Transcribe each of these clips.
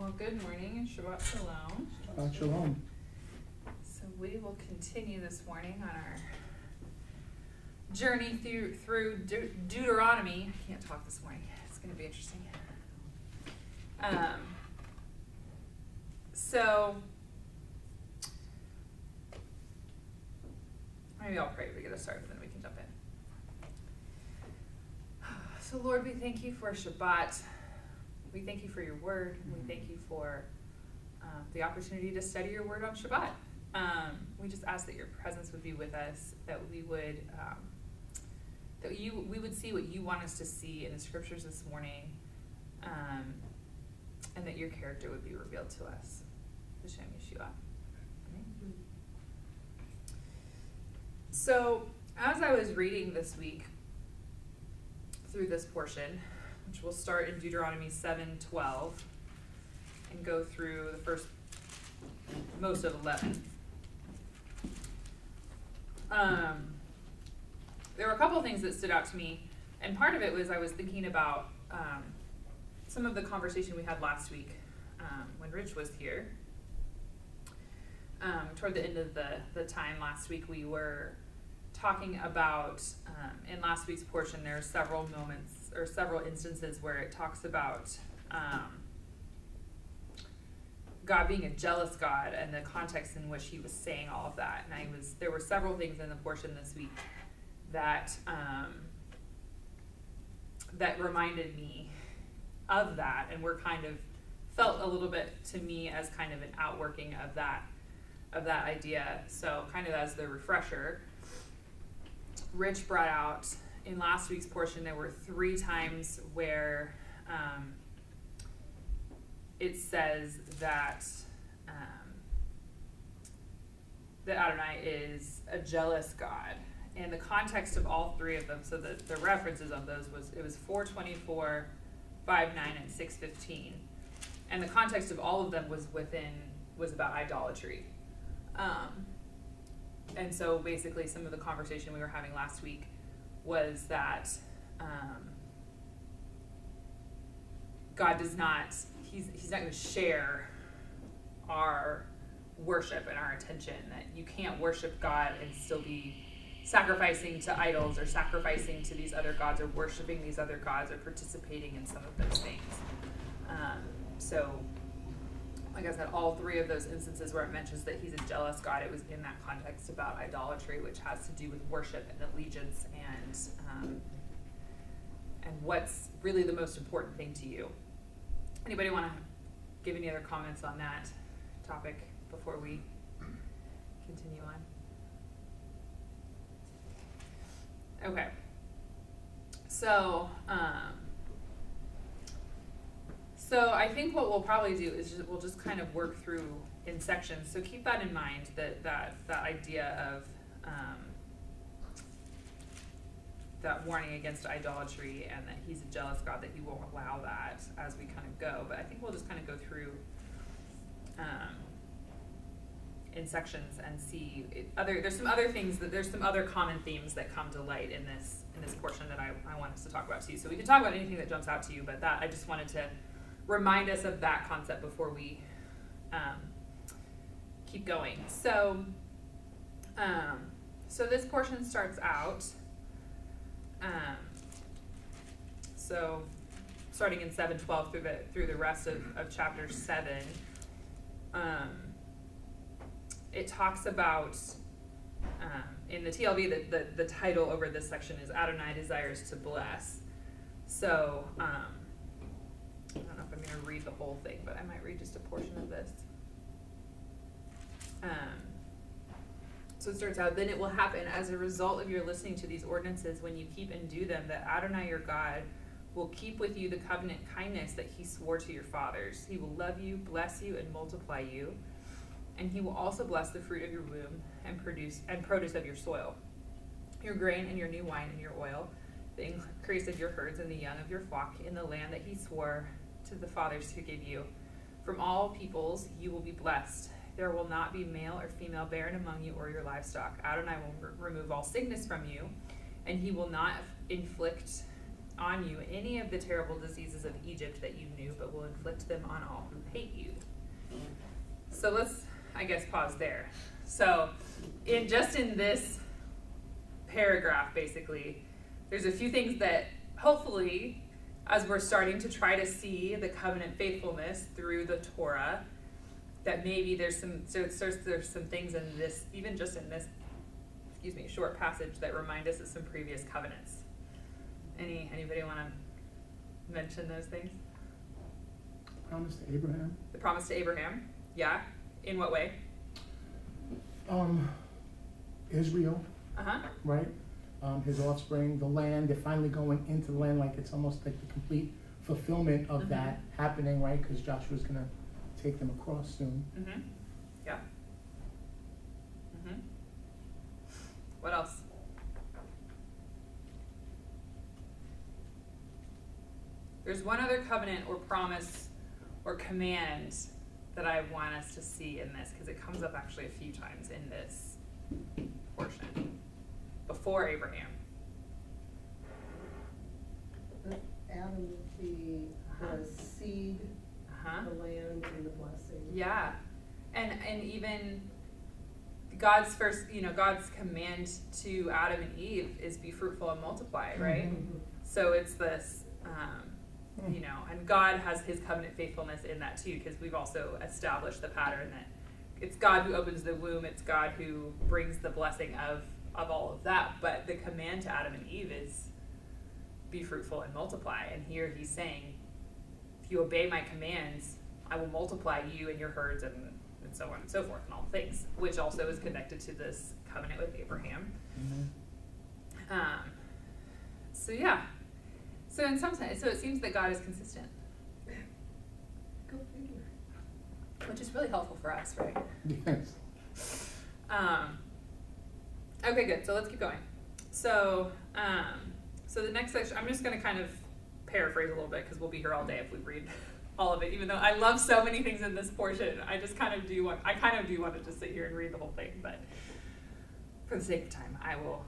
Well, good morning and Shabbat Shalom. Shabbat Shalom. So we will continue this morning on our journey through Deuteronomy. I can't talk this morning. It's going to be interesting. So maybe I'll pray to get us started, and then we can jump in. So Lord, we thank you for Shabbat. We thank you for your word. We thank you for the opportunity to study your word on Shabbat. We just ask that your presence would be with us, that we would we would see what you want us to see in the scriptures this morning, and that your character would be revealed to us. B'Shem Yeshua. Amen. So, as I was reading this week through this portion, which will start in Deuteronomy 7:12 and go through the first most of 11. There were a couple of things that stood out to me, and part of it was I was thinking about some of the conversation we had last week when Rich was here. Toward the end of the time last week, we were talking about, in last week's portion, there are several moments or several instances where it talks about God being a jealous God and the context in which he was saying all of that. And there were several things in the portion this week that that reminded me of that, and were kind of felt a little bit to me as kind of an outworking of that idea. So kind of as the refresher, Rich brought out in last week's portion, there were 3 times where it says that that Adonai is a jealous God. And the context of all 3 of them, so the references of those was 4:24, 5:9, and 6:15. And the context of all of them was about idolatry. And so basically some of the conversation we were having last week was that God does not, he's not going to share our worship and our attention, that you can't worship God and still be sacrificing to idols or sacrificing to these other gods or worshiping these other gods or participating in some of those things. So like I said, all 3 of those instances where it mentions that he's a jealous God, it was in that context about idolatry, which has to do with worship and allegiance and what's really the most important thing to you. Anybody want to give any other comments on that topic before we continue on? Okay. So I think what we'll probably do is we'll just kind of work through in sections. So keep that in mind, that idea of that warning against idolatry, and that he's a jealous God, that he won't allow that as we kind of go. But I think we'll just kind of go through in sections and see there's some other things there's some other common themes that come to light in this portion that I want us to talk about too. So we can talk about anything that jumps out to you, but that I just wanted to remind us of that concept before we keep going. So this portion starts out so starting in 7:12 through the rest of chapter 7. It talks about, in the TLV, the title over this section is Adonai Desires to Bless. So, I don't know if I'm going to read the whole thing, but I might read just a portion of this. So it starts out, then it will happen as a result of your listening to these ordinances, when you keep and do them, that Adonai your God will keep with you the covenant kindness that he swore to your fathers. He will love you, bless you, and multiply you. And he will also bless the fruit of your womb and produce of your soil, your grain and your new wine and your oil, the increase of your herds and the young of your flock in the land that he swore to the fathers to give you. From all peoples you will be blessed. There will not be male or female barren among you or your livestock. Adonai will remove all sickness from you, and he will not inflict on you any of the terrible diseases of Egypt that you knew, but will inflict them on all who hate you. So let's, I guess, pause there. So in this paragraph, basically, there's a few things that hopefully, as we're starting to try to see the covenant faithfulness through the Torah, that maybe there's some things in this, even just in this, short passage that remind us of some previous covenants. Anybody want to mention those things? Promise to Abraham. The promise to Abraham, yeah. In what way? Israel, Uh-huh. right? His offspring, the land. They're finally going into the land, like it's almost like the complete fulfillment of that happening, right? Because Joshua's going to take them across soon. Mm-hmm. Yeah. Mm-hmm. What else? There's one other covenant or promise or command that I want us to see in this, because it comes up actually a few times in this portion before Abraham. Adam the seed, the land, and the blessing. Yeah, and even God's God's command to Adam and Eve is be fruitful and multiply, right? Mm-hmm. So it's this, and God has his covenant faithfulness in that too, because we've also established the pattern that it's God who opens the womb, it's God who brings the blessing of all of that, but the command to Adam and Eve is be fruitful and multiply. And here he's saying, if you obey my commands, I will multiply you and your herds and so on and so forth and all things, which also is connected to this covenant with Abraham. Mm-hmm. So in some sense, so it seems that God is consistent, Go figure. which is really helpful for us, right? Yes. Okay, good. So let's keep going. So the next section, I'm just going to kind of paraphrase a little bit, because we'll be here all day if we read all of it. Even though I love so many things in this portion, I kind of do want to just sit here and read the whole thing. But for the sake of time, I will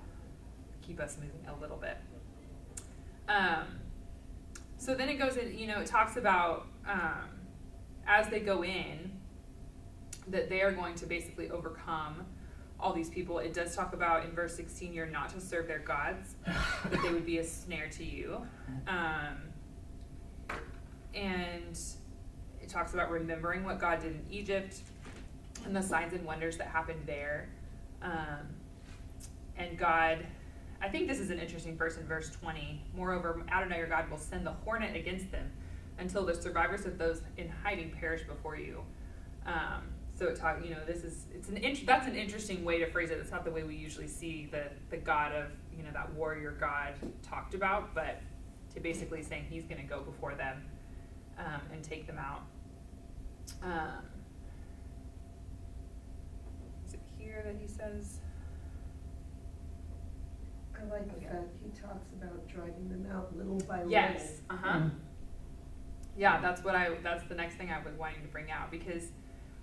keep us moving a little bit. So then it goes in. It talks about as they go in, that they are going to basically overcome all these people. It does talk about in verse 16, you're not to serve their gods, that they would be a snare to you. And it talks about remembering what God did in Egypt and the signs and wonders that happened there. And God, I think this is an interesting verse in verse 20. Moreover, Adonai your God will send the hornet against them until the survivors of those in hiding perish before you. So that's an interesting way to phrase it. It's not the way we usually see the God of, that warrior God talked about, but to basically saying he's going to go before them and take them out. Is it here that he says? I like the fact he talks about driving them out little by little. Yes. Yeah, that's the next thing I was wanting to bring out,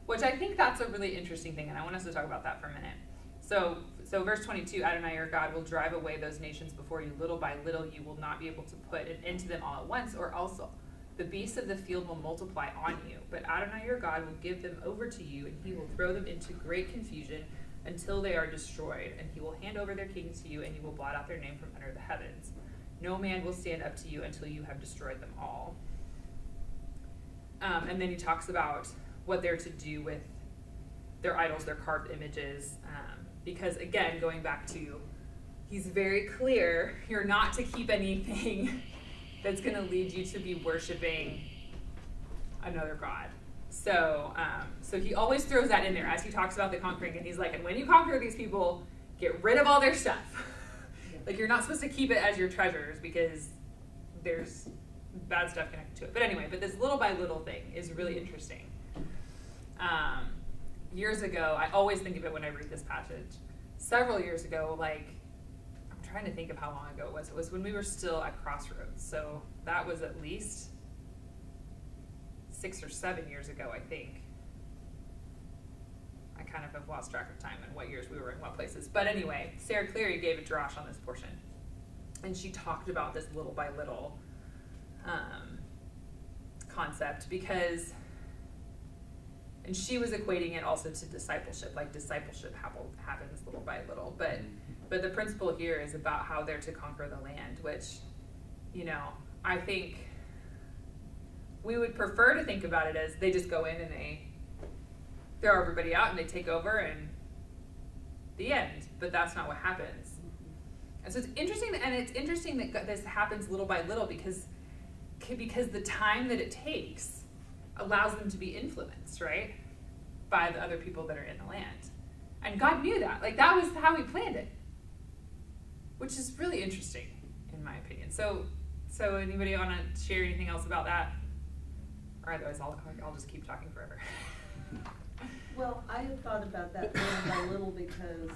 which I think that's a really interesting thing, and I want us to talk about that for a minute. So verse 22, Adonai your God will drive away those nations before you little by little. You will not be able to put an end to them all at once, or also the beasts of the field will multiply on you. But Adonai your God will give them over to you, and he will throw them into great confusion until they are destroyed. And he will hand over their kings to you, and you will blot out their name from under the heavens. No man will stand up to you until you have destroyed them all. And then he talks about what they're to do with their idols, their carved images. Because again, going back to, he's very clear, you're not to keep anything that's going to lead you to be worshiping another god. So he always throws that in there as he talks about the conquering, and he's like, and when you conquer these people, get rid of all their stuff. Like, you're not supposed to keep it as your treasures, because there's bad stuff connected to it. But anyway, this little by little thing is really interesting. Years ago, I always think of it when I read this passage. Several years ago, I'm trying to think of how long ago it was. It was when we were still at Crossroads. So that was at least 6 or 7 years ago, I think. I kind of have lost track of time and what years we were in what places. But anyway, Sarah Cleary gave a drash on this portion. and she talked about this little by little concept because, and she was equating it also to discipleship, like discipleship happens little by little, but the principle here is about how they're to conquer the land, which, you know, I think we would prefer to think about it as they just go in and they throw everybody out and they take over and the end, but that's not what happens. And so it's interesting that this happens little by little because the time that it takes allows them to be influenced, right, by the other people that are in the land. And God knew that. Like, that was how he planned it, which is really interesting, in my opinion. So anybody want to share anything else about that? Or otherwise, I'll just keep talking forever. Well, I had thought about that little by little because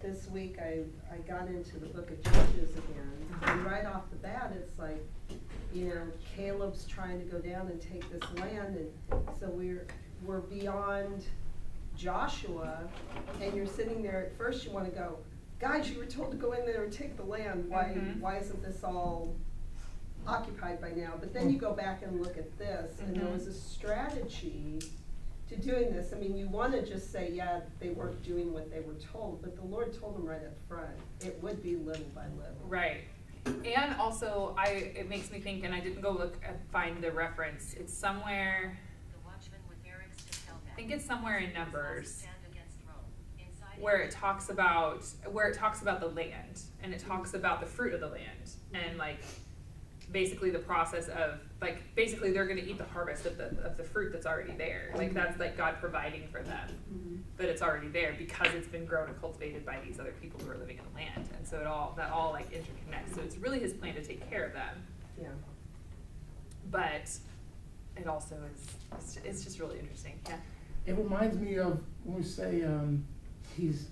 this week I got into the book of Judges again, and right off the bat it's like, you know, Caleb's trying to go down and take this land, and so we're beyond Joshua, and you're sitting there. At first you want to go, guys, you were told to go in there and take the land. Why isn't this all occupied by now? But then you go back and look at this, and there was a strategy to doing this. I mean, you want to just say, yeah, they weren't doing what they were told, but the Lord told them right up front, it would be little by little. Right. And also, it makes me think, and I didn't go look and find the reference. It's somewhere, I think it's somewhere in Numbers, where it talks about the land, and it talks about the fruit of the land, and like basically the process of, like, basically they're going to eat the harvest of the fruit that's already there. Like, that's like God providing for them, but it's already there because it's been grown and cultivated by these other people who are living in the land, and so that all like interconnects. So it's really his plan to take care of them. Yeah. But it also is, it's just really interesting. Yeah. It reminds me of when we say he's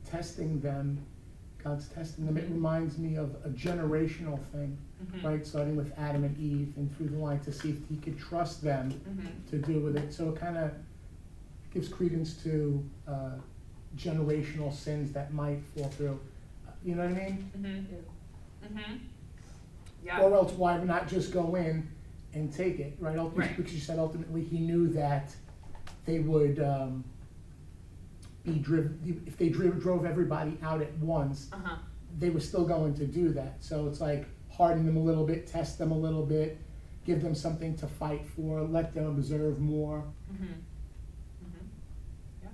testing them, God's testing them. It reminds me of a generational thing, right? Starting with Adam and Eve and through the line to see if he could trust them to do with it. So it kind of gives credence to generational sins that might fall through. You know what I mean? Yeah. Or else why not just go in and take it, right? Because you said ultimately he knew that they would be driven, if they drove everybody out at once, they were still going to do that. So it's like harden them a little bit, test them a little bit, give them something to fight for, let them observe more. Yeah.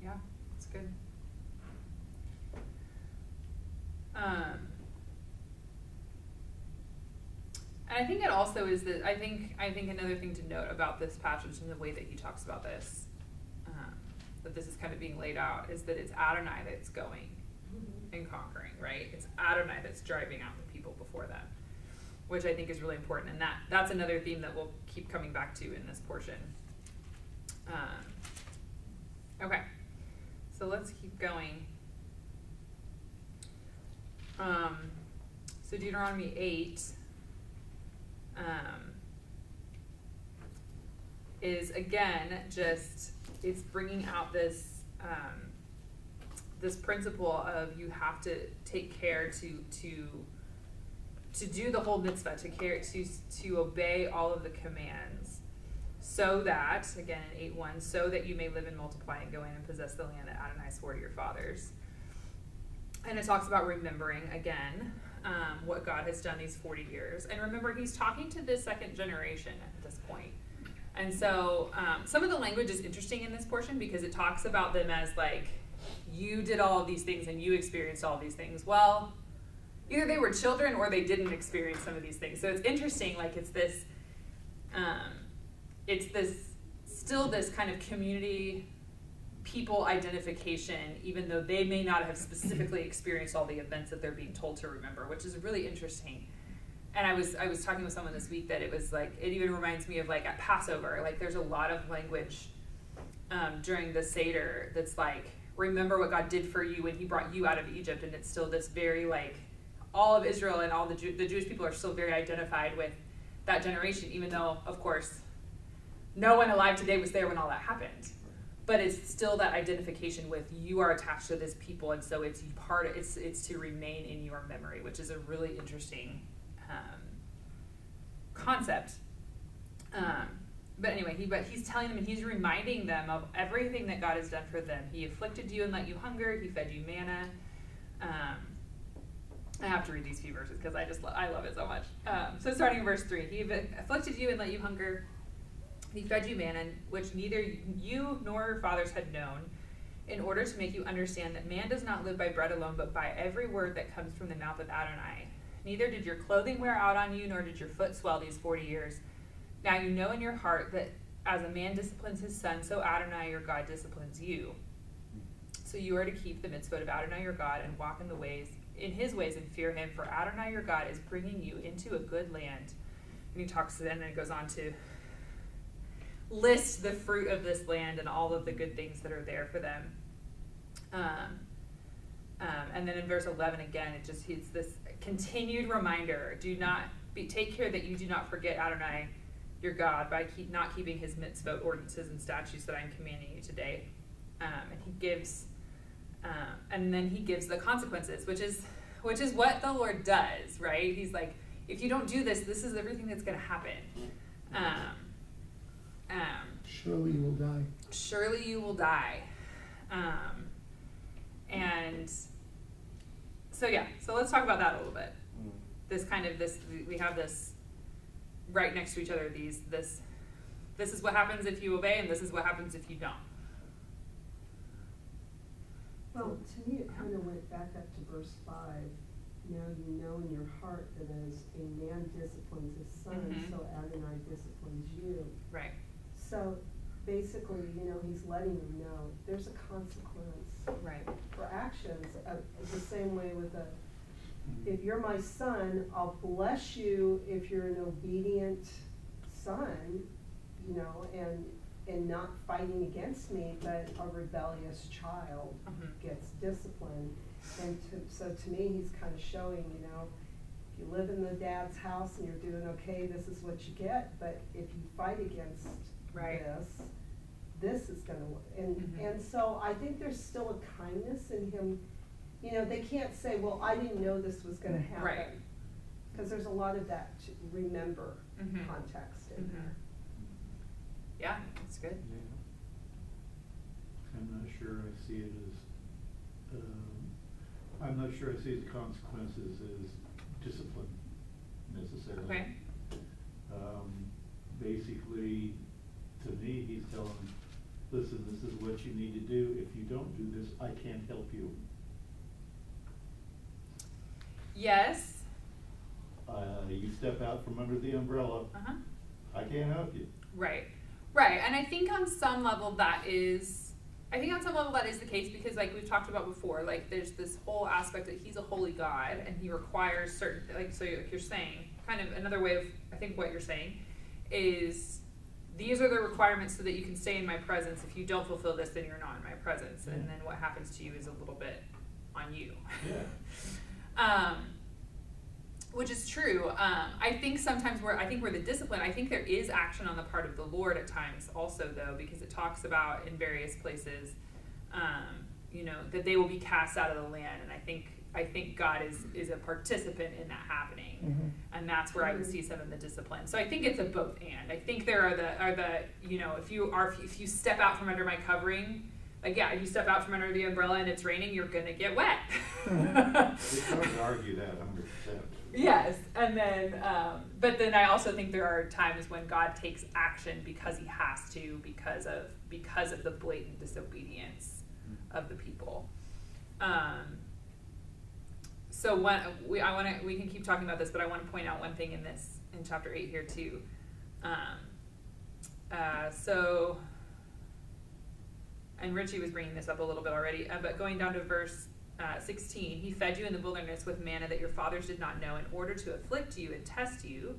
Yeah, that's good. And I think it also is that I think another thing to note about this passage and the way that he talks about this, that this is kind of being laid out, is that it's Adonai that's going and conquering, right? It's Adonai that's driving out the people before them, which I think is really important, and that's another theme that we'll keep coming back to in this portion. Okay, so let's keep going. So Deuteronomy 8 is again it's bringing out this this principle of you have to take care to do the whole mitzvah, to obey all of the commands, so that, again in 8:1, so that you may live and multiply and go in and possess the land that Adonai swore to your fathers. And it talks about remembering again what God has done these 40 years. And remember, he's talking to the second generation at this point. And so some of the language is interesting in this portion because it talks about them as like, you did all of these things and you experienced all of these things. Well, either they were children or they didn't experience some of these things. So it's interesting, like it's this still this kind of community people identification, even though they may not have specifically experienced all the events that they're being told to remember, which is really interesting. And I was talking with someone this week that it was like, it even reminds me of like at Passover, like there's a lot of language during the Seder that's like, remember what God did for you when he brought you out of Egypt. And it's still this very like, all of Israel and all the Jewish people are still very identified with that generation, even though of course no one alive today was there when all that happened. But it's still that identification with you are attached to this people, and so it's to remain in your memory, which is a really interesting concept. But anyway, he's telling them and he's reminding them of everything that God has done for them. He afflicted you and let you hunger. He fed you manna. I have to read these few verses because I love it so much. So starting in verse 3, he afflicted you and let you hunger. He fed you manna, which neither you nor your fathers had known, in order to make you understand that man does not live by bread alone, but by every word that comes from the mouth of Adonai. Neither did your clothing wear out on you, nor did your foot swell these 40 years. Now you know in your heart that as a man disciplines his son, so Adonai your God disciplines you. So you are to keep the mitzvot of Adonai your God and walk in his ways and fear him, for Adonai your God is bringing you into a good land. And he talks, and then it goes on to list the fruit of this land and all of the good things that are there for them. And then in verse 11 again, it's this continued reminder: take care that you do not forget Adonai your God by not keeping his mitzvot, ordinances, and statutes that I am commanding you today. And then he gives the consequences, which is what the Lord does, right? He's like, if you don't do this, this is everything that's going to happen. Surely you will die. Surely you will die. And so let's talk about that a little bit. We have this right next to each other. This is what happens if you obey, and this is what happens if you don't. Well, to me, it kind of went back up to verse 5. Now you know in your heart that as a man disciplines his son, so Adonai disciplines you. Right. So basically, he's letting them know there's a consequence for actions. The same way with if you're my son, I'll bless you if you're an obedient son, and not fighting against me, but a rebellious child gets disciplined. And so to me, he's kind of showing, if you live in the dad's house and you're doing okay, this is what you get. But if you fight against this is going to, and so I think there's still a kindness in him. They can't say, well, I didn't know this was going to happen. Right. Because there's a lot of that to remember context in there. Yeah, that's good. Yeah. I'm not sure I see it as consequences as discipline necessarily. Okay. Basically, to me, he's telling them, listen, this is what you need to do. If you don't do this, I can't help you. Yes. You step out from under the umbrella, I can't help you. Right. And I think on some level that is the case, because like we've talked about before, like there's this whole aspect that he's a holy God and he requires certain, so you're saying, kind of another way of, I think what you're saying is, these are the requirements so that you can stay in my presence. If you don't fulfill this, then you're not in my presence. And then what happens to you is a little bit on you. Yeah. Which is true. I think sometimes where the discipline, I think there is action on the part of the Lord at times also, though, because it talks about in various places, that they will be cast out of the land. And I think God is a participant in that happening. And that's where I would see some of the discipline. So I think it's a both and. I think there are the if you step out from under my covering, if you step out from under the umbrella and it's raining, you're gonna get wet. It's hard to argue that 100%. Yes, and then, but then I also think there are times when God takes action because he has to, because of the blatant disobedience of the people. So we can keep talking about this, but I want to point out one thing in chapter 8 here too. And Richie was bringing this up a little bit already, but going down to verse 16, he fed you in the wilderness with manna that your fathers did not know, in order to afflict you and test you,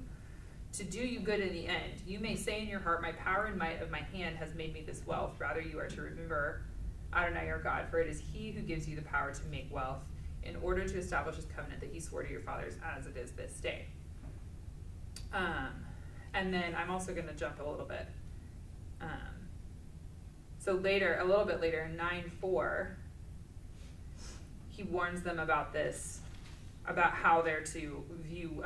to do you good in the end. You may say in your heart, my power and might of my hand has made me this wealth. Rather, you are to remember Adonai your God, for it is he who gives you the power to make wealth, in order to establish his covenant that he swore to your fathers, as it is this day. And then I'm also going to jump a little bit. So later, a little bit later, in 9:4, he warns them about this, about how they're to view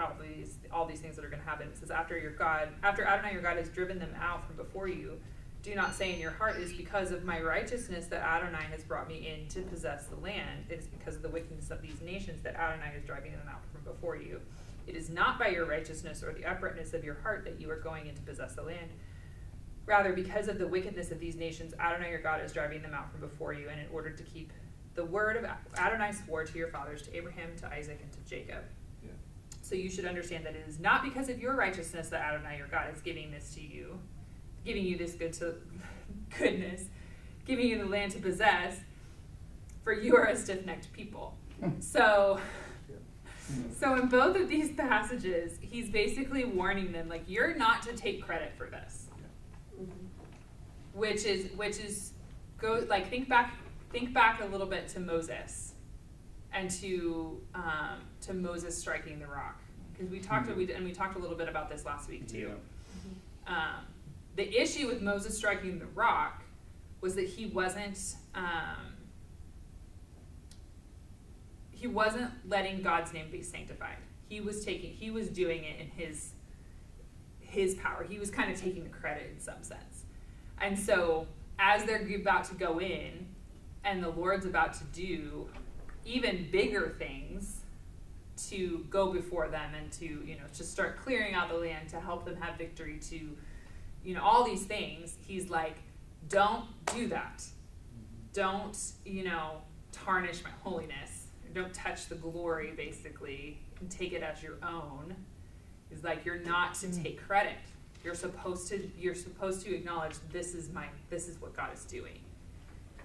all these things that are going to happen. It says, after Adonai your God has driven them out from before you, do not say in your heart, it is because of my righteousness that Adonai has brought me in to possess the land. It is because of the wickedness of these nations that Adonai is driving them out from before you. It is not by your righteousness or the uprightness of your heart that you are going in to possess the land. Rather, because of the wickedness of these nations, Adonai your God is driving them out from before you, and in order to keep the word of Adonai swore to your fathers, to Abraham, to Isaac, and to Jacob. Yeah. So you should understand that it is not because of your righteousness that Adonai your God is giving this to you, giving you this goodness, giving you the land to possess, for you are a stiff-necked people. So in both of these passages, he's basically warning them, like, you're not to take credit for this. Which is go like think back a little bit to Moses and to Moses striking the rock, because we talked a little bit about this last week too. Yeah. The issue with Moses striking the rock was that he wasn't letting God's name be sanctified. He was doing it in his power. He was kind of taking the credit in some sense. And so as they're about to go in and the Lord's about to do even bigger things to go before them and to start clearing out the land, to help them have victory, to all these things, he's like, don't do that. Don't tarnish my holiness. Don't touch the glory, basically, and take it as your own. He's like, you're not to take credit. You're supposed to acknowledge this is what God is doing.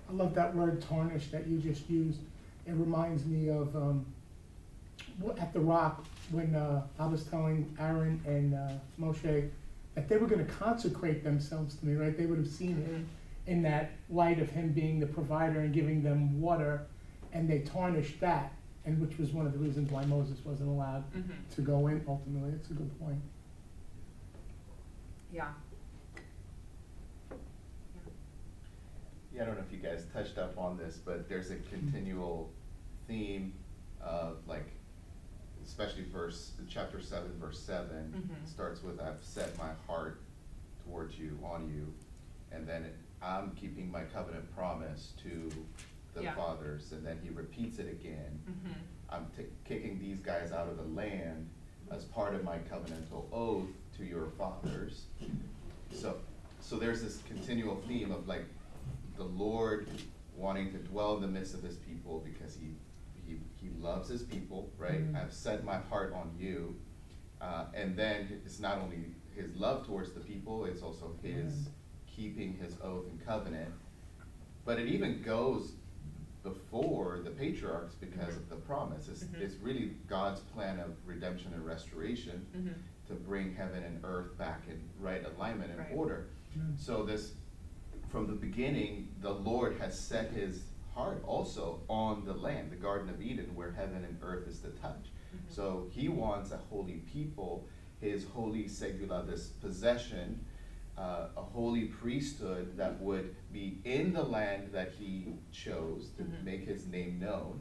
I love that word tarnish that you just used. It reminds me of at the rock when I was telling Aaron and Moshe that they were going to consecrate themselves to me, right? They would have seen him in that light of him being the provider and giving them water, and they tarnished that, and which was one of the reasons why Moses wasn't allowed to go in ultimately. It's a good point. Yeah. Yeah, I don't know if you guys touched up on this, but there's a continual theme of, like, especially chapter 7, verse 7, starts with, I've set my heart towards you, on you, and then I'm keeping my covenant promise to the fathers, and then he repeats it again. I'm kicking these guys out of the land as part of my covenantal oath to your fathers. So there's this continual theme of, like, the Lord wanting to dwell in the midst of his people because he loves his people, right? I've set my heart on you. And then it's not only his love towards the people, it's also his keeping his oath and covenant. But it even goes before the patriarchs because of the promise. It's really God's plan of redemption and restoration to bring heaven and earth back in right alignment and order. So this, from the beginning, the Lord has set his heart also on the land, the Garden of Eden, where heaven and earth is to touch. So he wants a holy people, his holy segula, this possession, a holy priesthood that would be in the land that he chose to make his name known.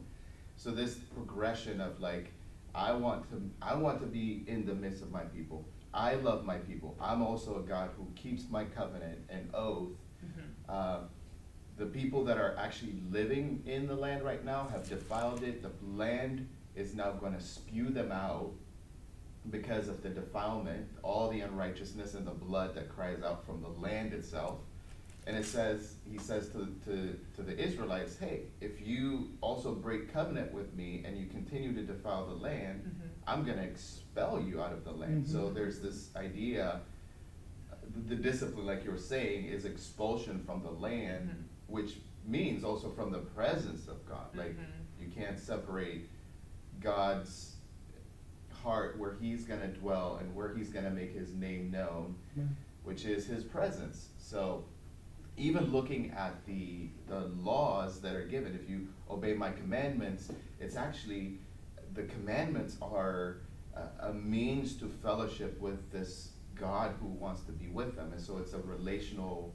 So this progression of, like, I want to be in the midst of my people. I love my people. I'm also a God who keeps my covenant and oath. The people that are actually living in the land right now have defiled it. The land is now going to spew them out because of the defilement, all the unrighteousness and the blood that cries out from the land itself. And he says to the Israelites, hey, if you also break covenant with me and you continue to defile the land, I'm going to expel you out of the land. So there's this idea, the discipline, like you were saying, is expulsion from the land, which means also from the presence of God. Like, you can't separate God's heart where he's going to dwell and where he's going to make his name known, which is his presence. So even looking at the laws that are given, if you obey my commandments, it's actually, the commandments are a means to fellowship with this God who wants to be with them. And so it's a relational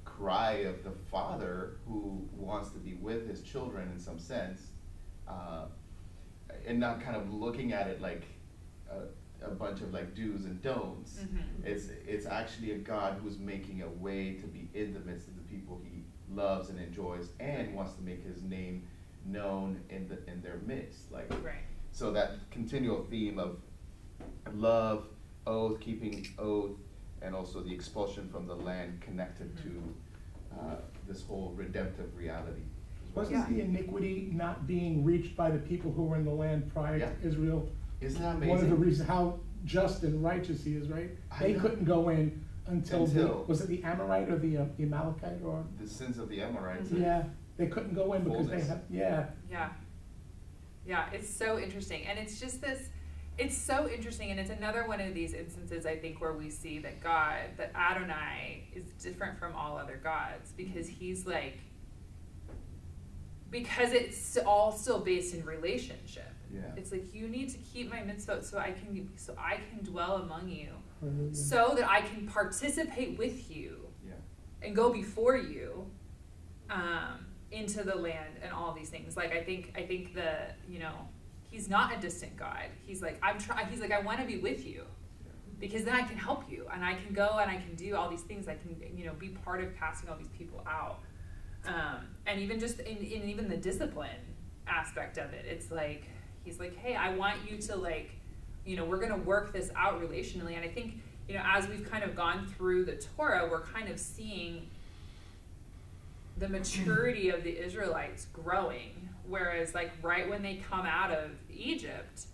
cry of the father who wants to be with his children in some sense, and not kind of looking at it like a bunch of like do's and don'ts. It's actually a God who's making a way to be in the midst of the people he loves and enjoys, and wants to make his name known in their midst. Like, so that continual theme of love, oath, keeping oath, and also the expulsion from the land connected to this whole redemptive reality. Wasn't the iniquity not being reached by the people who were in the land prior to Israel? Isn't that amazing? One of the reasons how just and righteous he is, right? They couldn't go in until was it the Amorite or the Amalekite or the sins of the Amorites? Yeah, they couldn't go in because they had Yeah, it's so interesting, and it's just this. It's so interesting, and it's another one of these instances, I think, where we see that that Adonai is different from all other gods, because because it's all still based in relationship. Yeah. It's like, you need to keep my mitzvot so I can dwell among you, so that I can participate with you, and go before you, into the land and all these things. Like, I think he's not a distant God. He's like, I want to be with you, because then I can help you, and I can go and I can do all these things. I can, be part of casting all these people out. And even just in even the discipline aspect of it, it's like, he's like, hey, I want you to we're going to work this out relationally. And I think, as we've kind of gone through the Torah, we're kind of seeing the maturity of the Israelites growing. Whereas right when they come out of Egypt,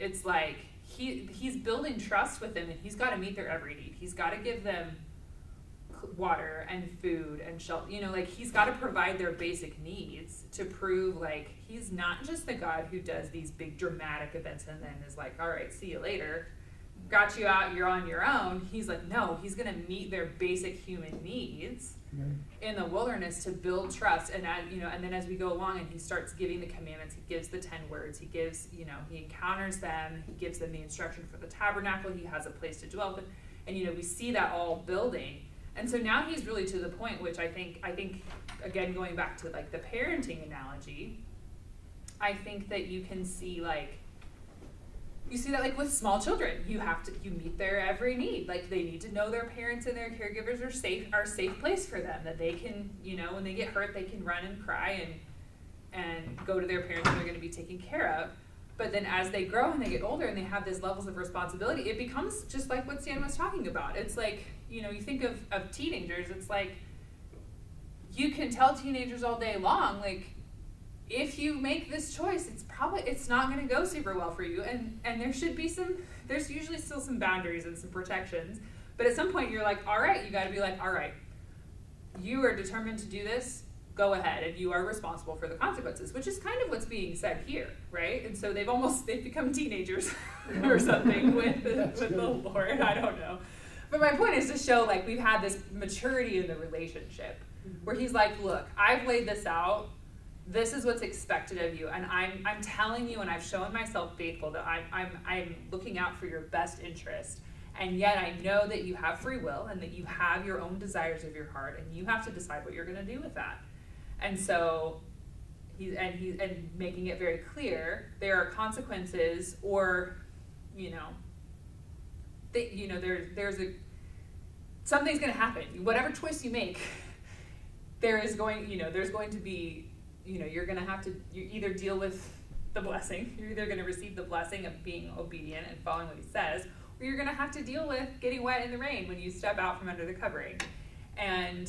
it's like he's building trust with them, and he's got to meet their every need. He's got to give them water and food and shelter. He's got to provide their basic needs to prove he's not just the God who does these big dramatic events and then is like, all right, see you later, got you out, you're on your own. He's like, no, he's going to meet their basic human needs in the wilderness to build trust. And and then as we go along and he starts giving the commandments, he gives the 10 words, he gives, he encounters them, he gives them the instruction for the tabernacle, he has a place to dwell with, and we see that all building. And so now he's really to the point, which I think again, going back to the parenting analogy, I think that you can see you see that with small children, you meet their every need. They need to know their parents and their caregivers are safe place for them, that they can, when they get hurt, they can run and cry and go to their parents, and they're going to be taken care of. But then as they grow and they get older and they have these levels of responsibility, it becomes just like what Stan was talking about. It's you think of teenagers, it's you can tell teenagers all day long, if you make this choice, it's not going to go super well for you. And there's usually still some boundaries and some protections. But at some point you're all right, you got to be all right, you are determined to do this, go ahead, and you are responsible for the consequences, which is kind of what's being said here, right? And so they've become teenagers or something with the Lord, I don't know. But my point is to show we've had this maturity in the relationship where he's look, I've laid this out, this is what's expected of you, and I'm telling you, and I've shown myself faithful, that I'm looking out for your best interest, and yet I know that you have free will and that you have your own desires of your heart, and you have to decide what you're going to do with that. And so he's making it very clear there are consequences, or something's going to happen. Whatever choice you make, there's going to be, you're going to have to either deal with the blessing, you're either going to receive the blessing of being obedient and following what he says, or you're going to have to deal with getting wet in the rain when you step out from under the covering. And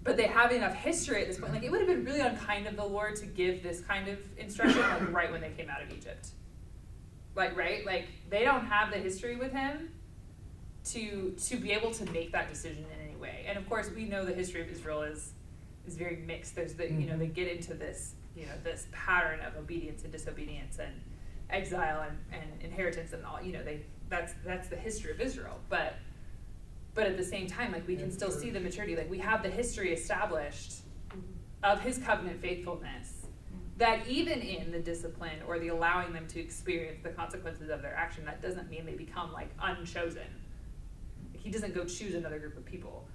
but they have enough history at this point. It would have been really unkind of the Lord to give this kind of instruction right when they came out of Egypt. They don't have the history with him to be able to make that decision in any way. And of course, we know the history of Israel is very mixed. There's they get into this this pattern of obedience and disobedience and exile and inheritance and all. That's the history of Israel. But at the same time, we can still see the maturity. We have the history established of his covenant faithfulness, that even in the discipline or the allowing them to experience the consequences of their action, that doesn't mean they become like unchosen. He doesn't go choose another group of people.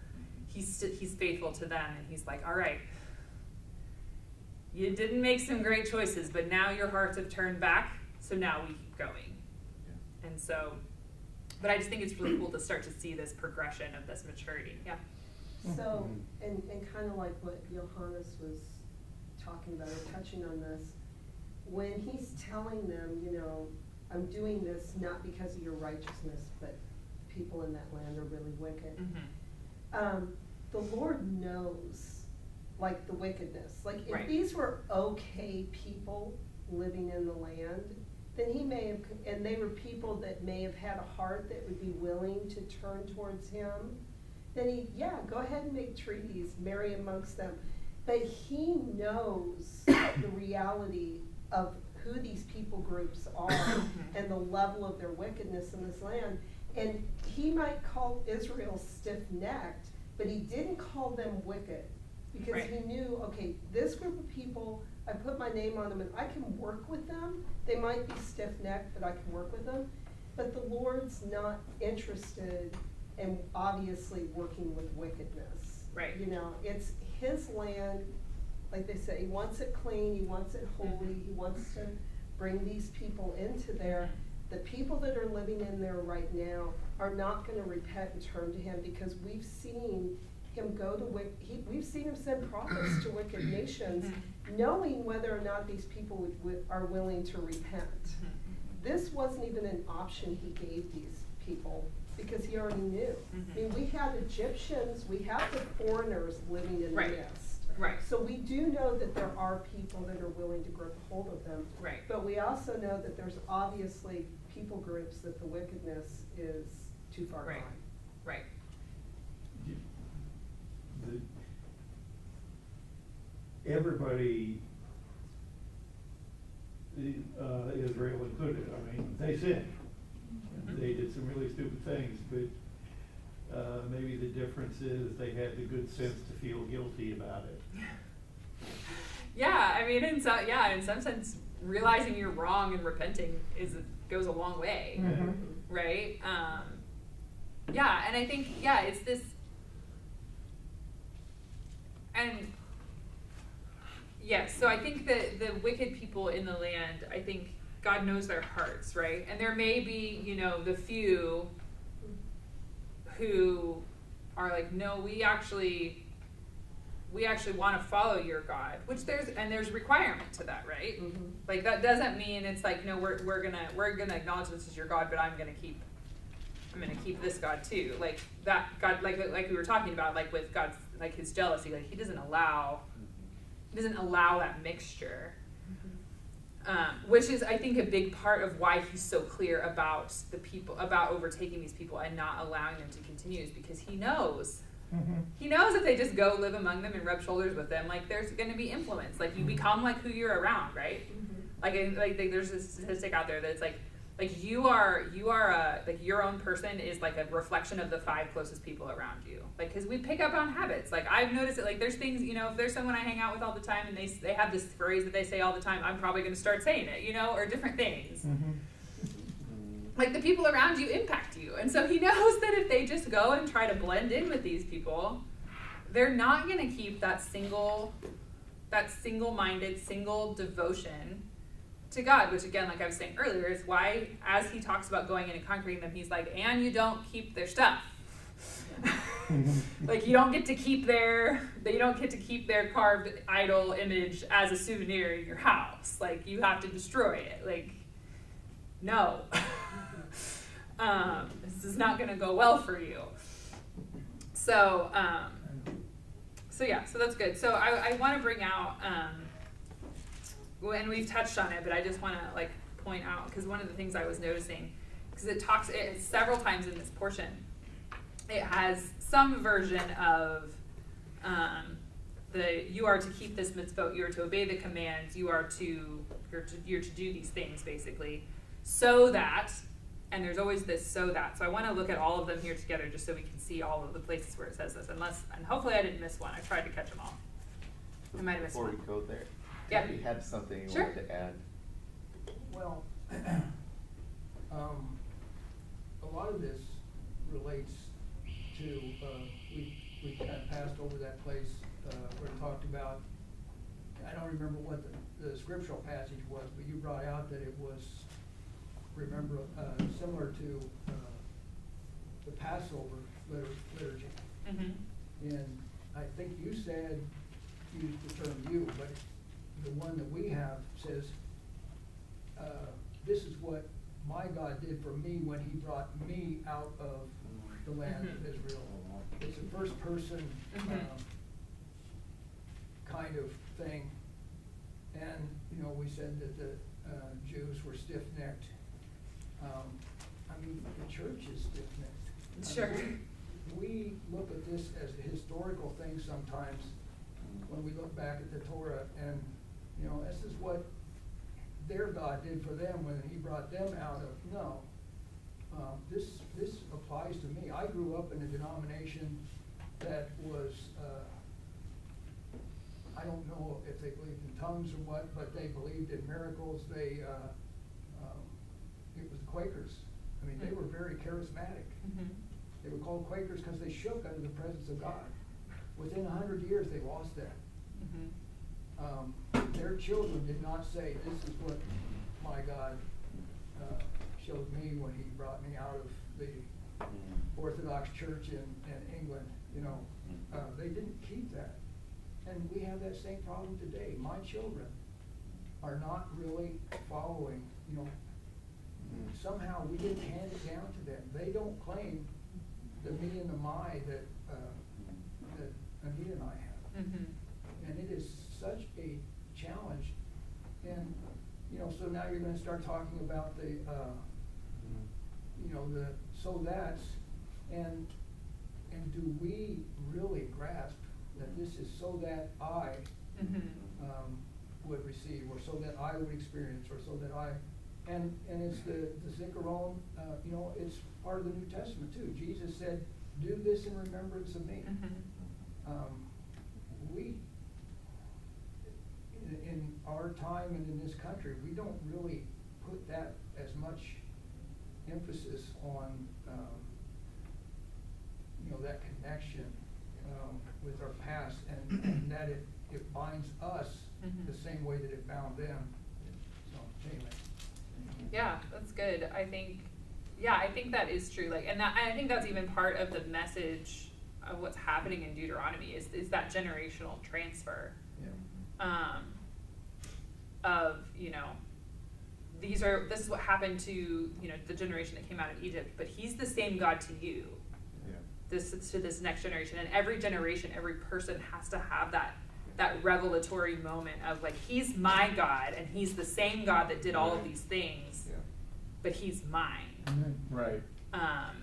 He's faithful to them, and he's like, all right, you didn't make some great choices, but now your hearts have turned back, so now we keep going. Yeah. And so, but I just think it's really cool to start to see this progression of this maturity. Yeah. So, and kind of like what Johannes was talking about or touching on this, when he's telling them, you know, I'm doing this not because of your righteousness, but people in that land are really wicked. The Lord knows, like, the wickedness. Like, if Right. these were okay people living in the land, then he may have, and they were people that may have had a heart that would be willing to turn towards him, then go ahead and make treaties, marry amongst them. But he knows the reality of who these people groups are and the level of their wickedness in this land. And he might call Israel stiff-necked, but he didn't call them wicked. Because Right. he knew, okay, this group of people, I put my name on them and I can work with them. They might be stiff-necked, but I can work with them. But the Lord's not interested in obviously working with wickedness. Right. You know, it's his land, like they say, he wants it clean, he wants it holy, he wants to bring these people into there. The people that are living in there right now are not gonna repent and turn to him, because we've seen him go to we've seen him send prophets to wicked nations, knowing whether or not these people are willing to repent. This wasn't even an option he gave these people, because he already knew. I mean, we have Egyptians, we have the foreigners living in the Right. midst. Right. So we do know that there are people that are willing to grip hold of them. Right. But we also know that there's obviously people groups that the wickedness is too far Right. gone. Right. Everybody, Israel included, I mean, they sinned. They did some really stupid things, but maybe the difference is they had the good sense to feel guilty about it. Yeah, I mean, in some sense, realizing you're wrong and repenting goes a long way, right? Yeah, and I think it's this, and yes, so I think that the wicked people in the land, I think God knows their hearts, right? And there may be, the few who are like, no, we actually want to follow your God, which there's requirement to that, right? Like, that doesn't mean it's like, no, we're gonna acknowledge this is your God, but I'm gonna keep this God too. Like that God, like we were talking about, like with God's, like his jealousy, like he doesn't allow that mixture. Which is, I think, a big part of why he's so clear about the people, about overtaking these people and not allowing them to continue, is because he knows. He knows if they just go live among them and rub shoulders with them, like there's going to be influence. Like you become like who you're around, right? Like there's a statistic out there that's like you are like your own person is like a reflection of the 5 closest people around you. Like, because we pick up on habits. Like I've noticed it. Like there's things, if there's someone I hang out with all the time and they have this phrase that they say all the time, I'm probably going to start saying it, or different things. Like the people around you impact you. And so he knows that if they just go and try to blend in with these people, they're not going to keep that single-minded, single devotion to God, which again, like I was saying earlier, is why, as he talks about going in and conquering them, he's like, and you don't keep their stuff. Like you don't get to keep their carved idol image as a souvenir in your house. Like you have to destroy it. Like, no. This is not going to go well for you. So that's good. So I want to bring out, and we've touched on it, but I just want to like point out, because one of the things I was noticing, because it several times in this portion, it has some version of you are to keep this mitzvot, you are to obey the commands, you're to do these things basically, so that, and there's always this so that. So I want to look at all of them here together just so we can see all of the places where it says this, and hopefully I didn't miss one. I tried to catch them all. I might have missed one. Before we go there, Yeah. Terry had something you Sure. wanted to add. Well, a lot of this relates to, we kind of passed over that place, where it talked about, I don't remember what the scriptural passage was, but you brought out that it was, remember, similar to, the Passover liturgy. Mm-hmm. And I think you said, used the term you, but the one that we have says, this is what my God did for me when he brought me out of the land of Israel. It's a first person kind of thing. And, you know, we said that the Jews were stiff-necked. I mean, the church is stiff-necked. Sure. We look at this as a historical thing sometimes when we look back at the Torah, and, you know, this is what their God did for them when he brought them out of, no. This applies to me. I grew up in a denomination that was, I don't know if they believed in tongues or what, but they believed in miracles. It was the Quakers. I mean, they were very charismatic. Mm-hmm. They were called Quakers because they shook under the presence of God. Within 100 years, they lost that. Mm-hmm. Their children did not say, this is what my God showed me when he brought me out of the Orthodox Church in England. You know, they didn't keep that. And we have that same problem today. My children are not really following, you know, somehow we didn't hand it down to them. They don't claim the me and the my that Anita and I have. Mm-hmm. And it is such a challenge. And, you know, so now you're gonna start talking about the, you know, the so that's, and do we really grasp that this is so that I would receive, or so that I would experience, or so that I, and it's the zikaron, you know, it's part of the New Testament too. Jesus said, do this in remembrance of me. We, in our time and in this country, we don't really put that as much emphasis on, you know, that connection with our past, and that it binds us the same way that it bound them. So, anyway. Yeah, that's good. I think that is true. Like, and I think that's even part of the message of what's happening in Deuteronomy is that generational transfer. Yeah. Of, you know, this is what happened to, you know, the generation that came out of Egypt, but he's the same God to you. Yeah. To this next generation, and every generation, every person has to have that revelatory moment of like, he's my God, and he's the same God that did all of these things, but he's mine. Right.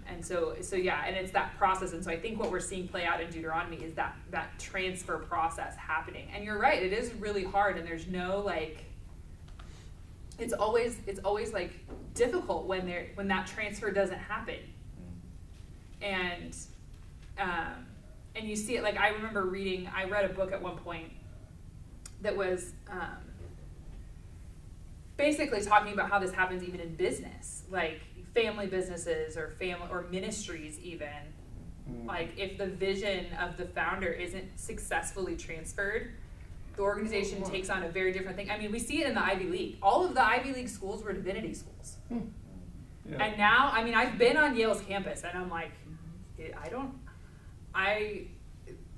And so yeah, and it's that process. And so I think what we're seeing play out in Deuteronomy is that transfer process happening. And you're right, it is really hard, and there's no like, it's always like difficult when that transfer doesn't happen. And you see it, like, I remember I read a book at one point that was basically talking about how this happens even in business, like family businesses or ministries even. Like, if the vision of the founder isn't successfully transferred, the organization takes on a very different thing. I mean, we see it in the Ivy League. All of the Ivy League schools were divinity schools. Yeah. And now, I mean, I've been on Yale's campus, and I'm like,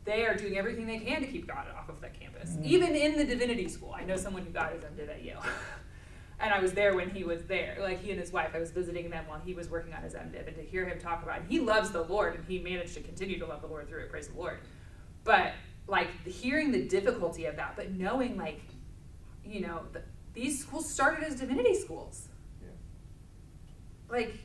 they are doing everything they can to keep God off of that campus. Even in the divinity school. I know someone who got his MDiv at Yale. And I was there when he was there. Like, he and his wife, I was visiting them while he was working on his MDiv, and to hear him talk about it. He loves the Lord, and he managed to continue to love the Lord through it, praise the Lord. But, like, hearing the difficulty of that, but knowing, like, you know, these schools started as divinity schools. Yeah. Like,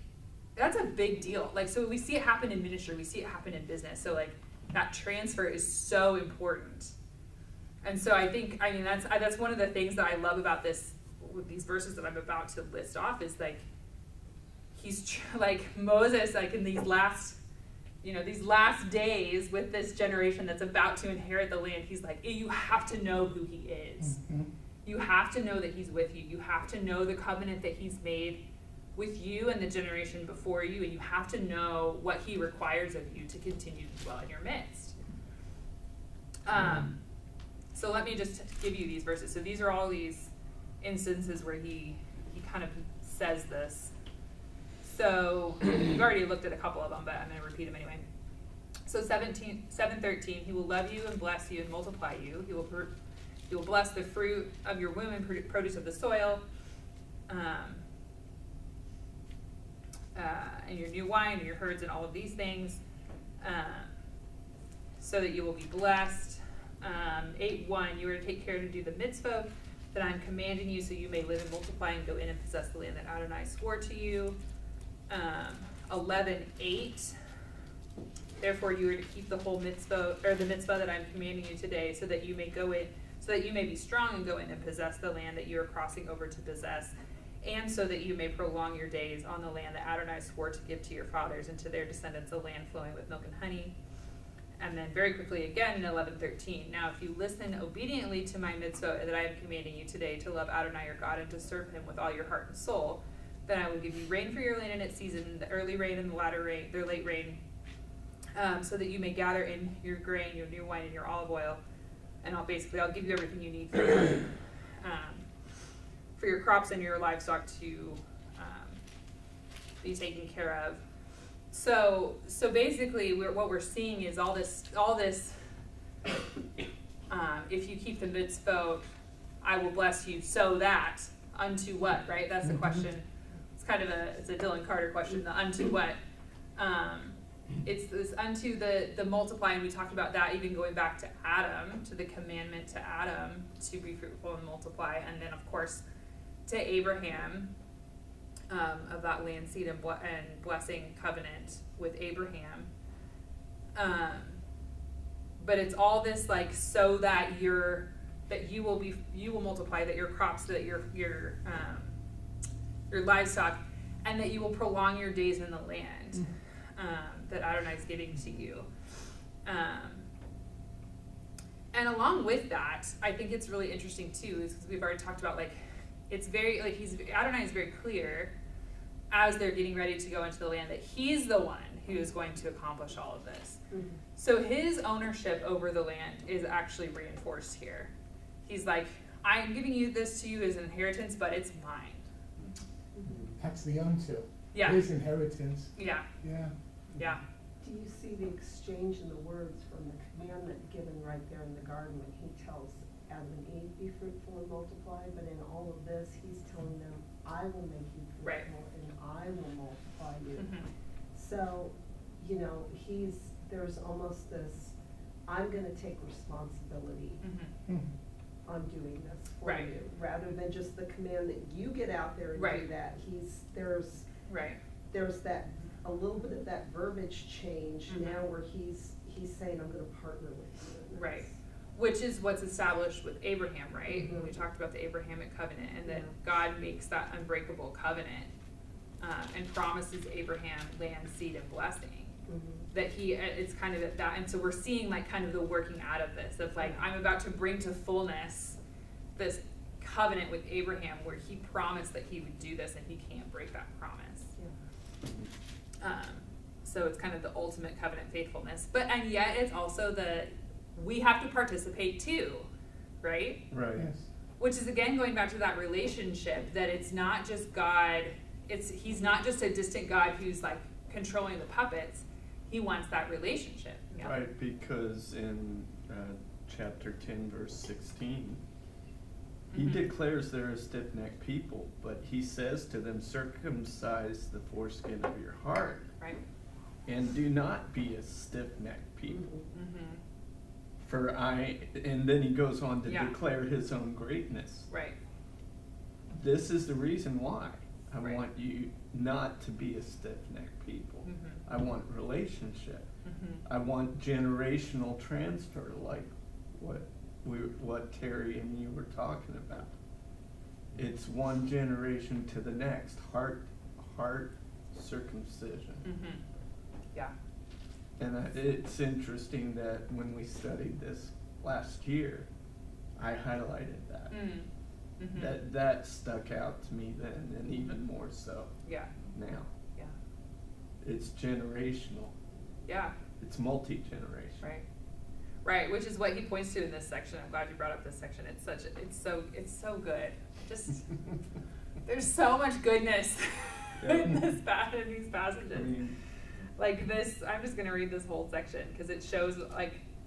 that's a big deal. Like, so we see it happen in ministry, we see it happen in business. So, like, that transfer is so important. And so I think, I mean, that's one of the things that I love about this, with these verses that I'm about to list off, is like, like Moses, like in these last days with this generation that's about to inherit the land, he's like, you have to know who he is. You have to know that he's with you. You have to know the covenant that he's made with you and the generation before you, and you have to know what he requires of you to continue to dwell in your midst. So let me just give you these verses. So these are all these instances where he kind of says this. So we've already looked at a couple of them, but I'm going to repeat them anyway. So 7:13, he will love you and bless you and multiply you. He will bless the fruit of your womb and produce of the soil, and your new wine and your herds and all of these things, so that you will be blessed. 8:1, you are to take care to do the mitzvah that I'm commanding you, so you may live and multiply and go in and possess the land that Adonai swore to you. 11:8, therefore you are to keep the whole mitzvah, or the mitzvah that I'm commanding you today, so that you may go in, so that you may be strong and go in and possess the land that you are crossing over to possess, and so that you may prolong your days on the land that Adonai swore to give to your fathers and to their descendants, a land flowing with milk and honey. And then very quickly again in 11:13, now if you listen obediently to my mitzvah that I am commanding you today, to love Adonai your God and to serve him with all your heart and soul, then I will give you rain for your land in its season, the early rain and the late rain, so that you may gather in your grain, your new wine, and your olive oil. And I'll give you everything you need for your crops and your livestock to be taken care of. So basically, what we're seeing is all this. If you keep the mitzvot, I will bless you. So that unto what? Right? That's the question. It's kind of a Dylan Carter question. The unto what? It's this unto the multiply, and we talked about that even going back to Adam, to the commandment to Adam to be fruitful and multiply, and then of course to Abraham, of that land seed and blessing covenant with Abraham. But it's all this like so that you will multiply, that your crops, that your livestock, and that you will prolong your days in the land that Adonai is giving to you. And along with that, I think it's really interesting too, is because we've already talked about it's very Adonai is very clear as they're getting ready to go into the land that he's the one who is going to accomplish all of this. Mm-hmm. So his ownership over the land is actually reinforced here. He's like, I'm giving you this to you as an inheritance, but it's mine. That's the unto. Yeah. His inheritance. Yeah. Yeah. Yeah. Do you see the exchange in the words from the commandment given right there in the garden when he tells Adam and Eve, be fruitful and multiply, but in all of this, he's telling them, I will make you fruitful and I will multiply you. Mm-hmm. So, there's almost this, I'm going to take responsibility on doing this for you, rather than just the command that you get out there and do that. There's that, a little bit of that verbiage change now where he's saying, I'm going to partner with you. Right. Which is what's established with Abraham, right? Mm-hmm. When we talked about the Abrahamic covenant, and then God makes that unbreakable covenant and promises Abraham land, seed, and blessing. Mm-hmm. That it's kind of that, and so we're seeing kind of the working out of this of I'm about to bring to fullness this covenant with Abraham where he promised that he would do this, and he can't break that promise. Yeah. So it's kind of the ultimate covenant faithfulness, and yet it's also we have to participate too, right? Right. Yes. Which is again going back to that relationship, that it's not just God, he's not just a distant God who's controlling the puppets. He wants that relationship. Yeah. Right, because in chapter 10, verse 16, he declares they're a stiff-necked people, but he says to them, circumcise the foreskin of your heart. Right. And do not be a stiff-necked people. Mm-hmm. And then he goes on to declare his own greatness. Right. This is the reason why I want you not to be a stiff-necked people. Mm-hmm. I want relationship. Mm-hmm. I want generational transfer, like what Terry and you were talking about. It's one generation to the next. Heart circumcision. Mm-hmm. Yeah. And it's interesting that when we studied this last year, I highlighted that. That stuck out to me then, and even more so Yeah. now. Yeah. It's generational. Yeah. It's multi-generational. Right. Right, which is what he points to in this section. I'm glad you brought up this section. It's so good. Just there's so much goodness in in these passages. I mean, Like this, I'm just gonna read this whole section because it shows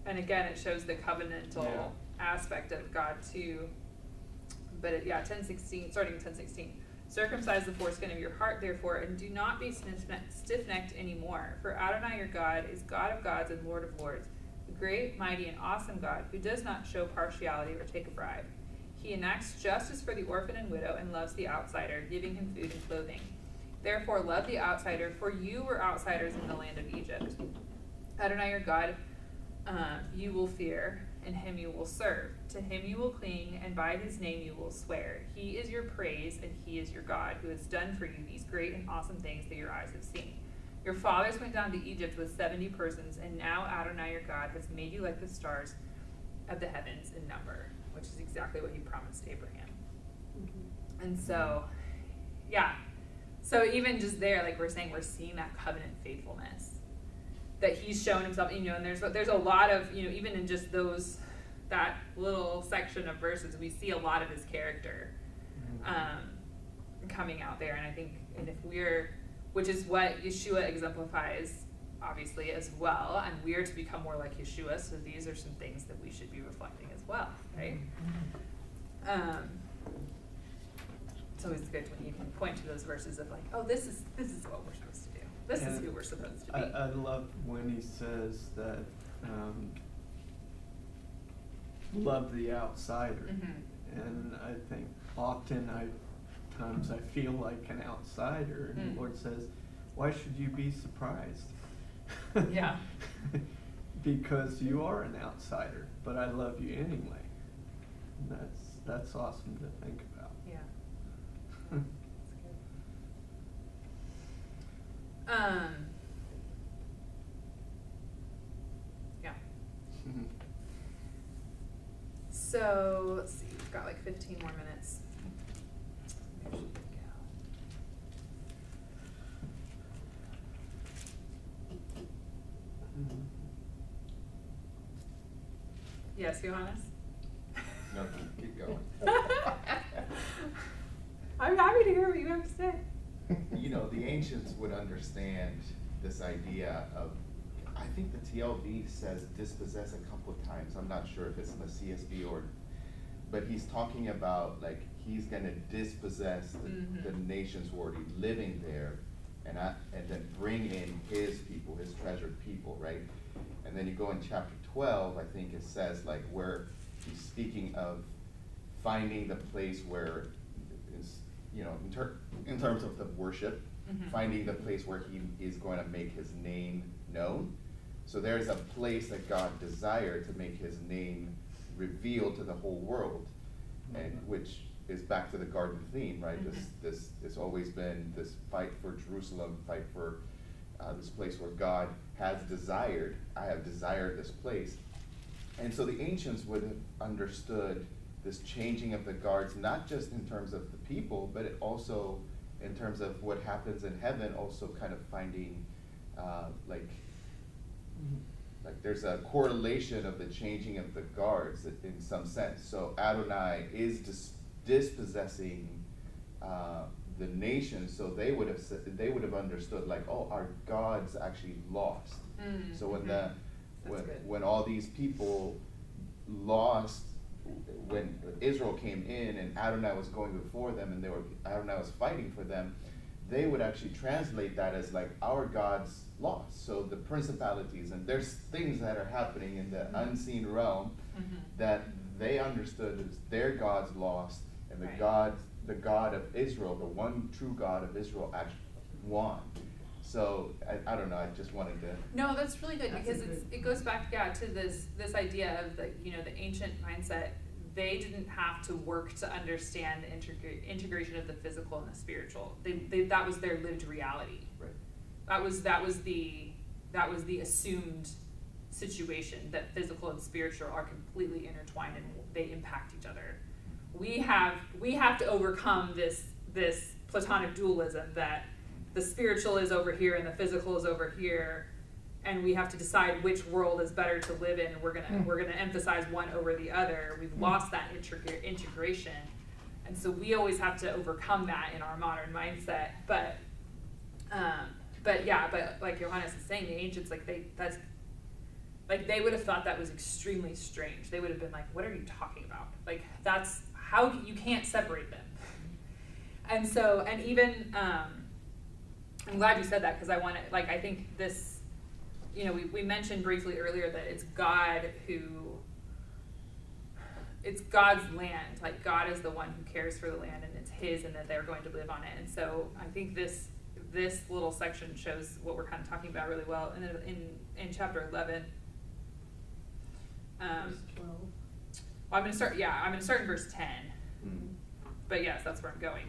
and again it shows the covenantal aspect of God too. But 10:16, starting in 10:16. Circumcise the foreskin of your heart, therefore, and do not be stiff-necked anymore. For Adonai your God is God of gods and Lord of lords, the great, mighty, and awesome God who does not show partiality or take a bribe. He enacts justice for the orphan and widow and loves the outsider, giving him food and clothing. Therefore, love the outsider, for you were outsiders in the land of Egypt. Adonai your God, you will fear, and him you will serve. To him you will cling, and by his name you will swear. He is your praise, and he is your God, who has done for you these great and awesome things that your eyes have seen. Your fathers went down to Egypt with 70 persons, and now Adonai your God has made you like the stars of the heavens in number, which is exactly what he promised Abraham. And so, so even just there, like we're saying, we're seeing that covenant faithfulness that he's shown himself, and there's a lot of, even in just that little section of verses, we see a lot of his character coming out there. And I think, which is what Yeshua exemplifies, obviously, as well, and we are to become more like Yeshua, so these are some things that we should be reflecting as well, right? It's always good when you can point to those verses of like, oh, this is what we're supposed to do. This is who we're supposed to be. I love when he says that love the outsider. And I think times I feel like an outsider, and the Lord says, why should you be surprised? Yeah. Because you are an outsider, but I love you anyway. And that's awesome to think about. Yeah. That's good. Yeah. So let's see, we've got like 15 more minutes. Where should we go? Yes, Johannes? No, keep going. I'm happy to hear what you have to say. The ancients would understand this idea of, I think the TLV says dispossess a couple of times. I'm not sure if it's in the CSB but he's talking about like he's going to dispossess the nations who are already living there, and then bring in his people, his treasured people, right? And then you go in chapter 12, I think it says like where he's speaking of finding the place where is, in terms of the worship, finding the place where he is going to make his name known. So there's a place that God desired to make his name revealed to the whole world, and which is back to the garden theme, right? This it's always been this fight for Jerusalem, fight for this place where God has desired. I have desired this place. And so the ancients would have understood this changing of the guards, not just in terms of the people, but it also in terms of what happens in heaven, also kind of finding like there's a correlation of the changing of the guards in some sense. So Adonai is dispossessing the nation, so they would have understood like, oh, our God's actually lost. So when all these people lost, when Israel came in and Adonai was going before them and Adonai was fighting for them, they would actually translate that as like, our God's lost. So the principalities, and there's things that are happening in the unseen realm that they understood as their God's lost, and the God of Israel, the one true God of Israel, actually won. So I don't know. I just wanted to. No, that's really good because it goes back to this idea of the the ancient mindset. They didn't have to work to understand the integration of the physical and the spiritual. That was their lived reality. Right. That was the assumed situation, that physical and spiritual are completely intertwined and they impact each other. we have to overcome this Platonic dualism that the spiritual is over here and the physical is over here, and we have to decide which world is better to live in. We're gonna emphasize one over the other. We've lost that integration, and so we always have to overcome that in our modern mindset. But like Johannes is saying, the ancients, they would have thought that was extremely strange. They would have been like, "What are you talking about? Like, that's how you can't separate them." And so, and even I'm glad you said that, because I think this, we mentioned briefly earlier that it's God's land. Like, God is the one who cares for the land, and it's his, and that they're going to live on it. And so I think this little section shows what we're kind of talking about really well. And in chapter 11, Verse 12. well, I'm going to start in verse 10. But yes, that's where I'm going.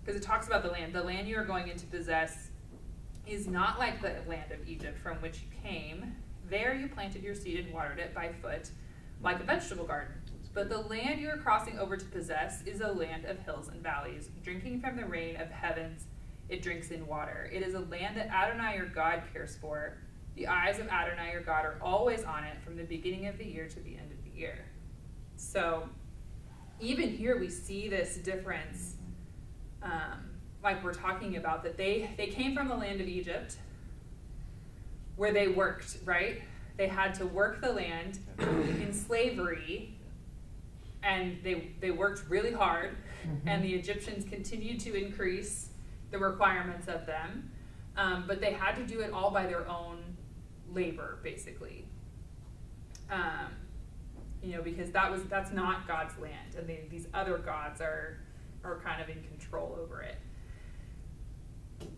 Because it talks about the land. The land you are going in to possess is not like the land of Egypt from which you came. There you planted your seed and watered it by foot, like a vegetable garden. But the land you are crossing over to possess is a land of hills and valleys, drinking from the rain of heavens. It drinks in water. It is a land that Adonai your God cares for. The eyes of Adonai your God are always on it, from the beginning of the year to the end of the year. So even here we see this difference, like we're talking about, that they came from the land of Egypt, where they worked, right? They had to work the land in slavery, and they worked really hard, and the Egyptians continued to increase the requirements of them, but they had to do it all by their own labor, basically. Because that's not God's land, and these other gods are kind of in control over it.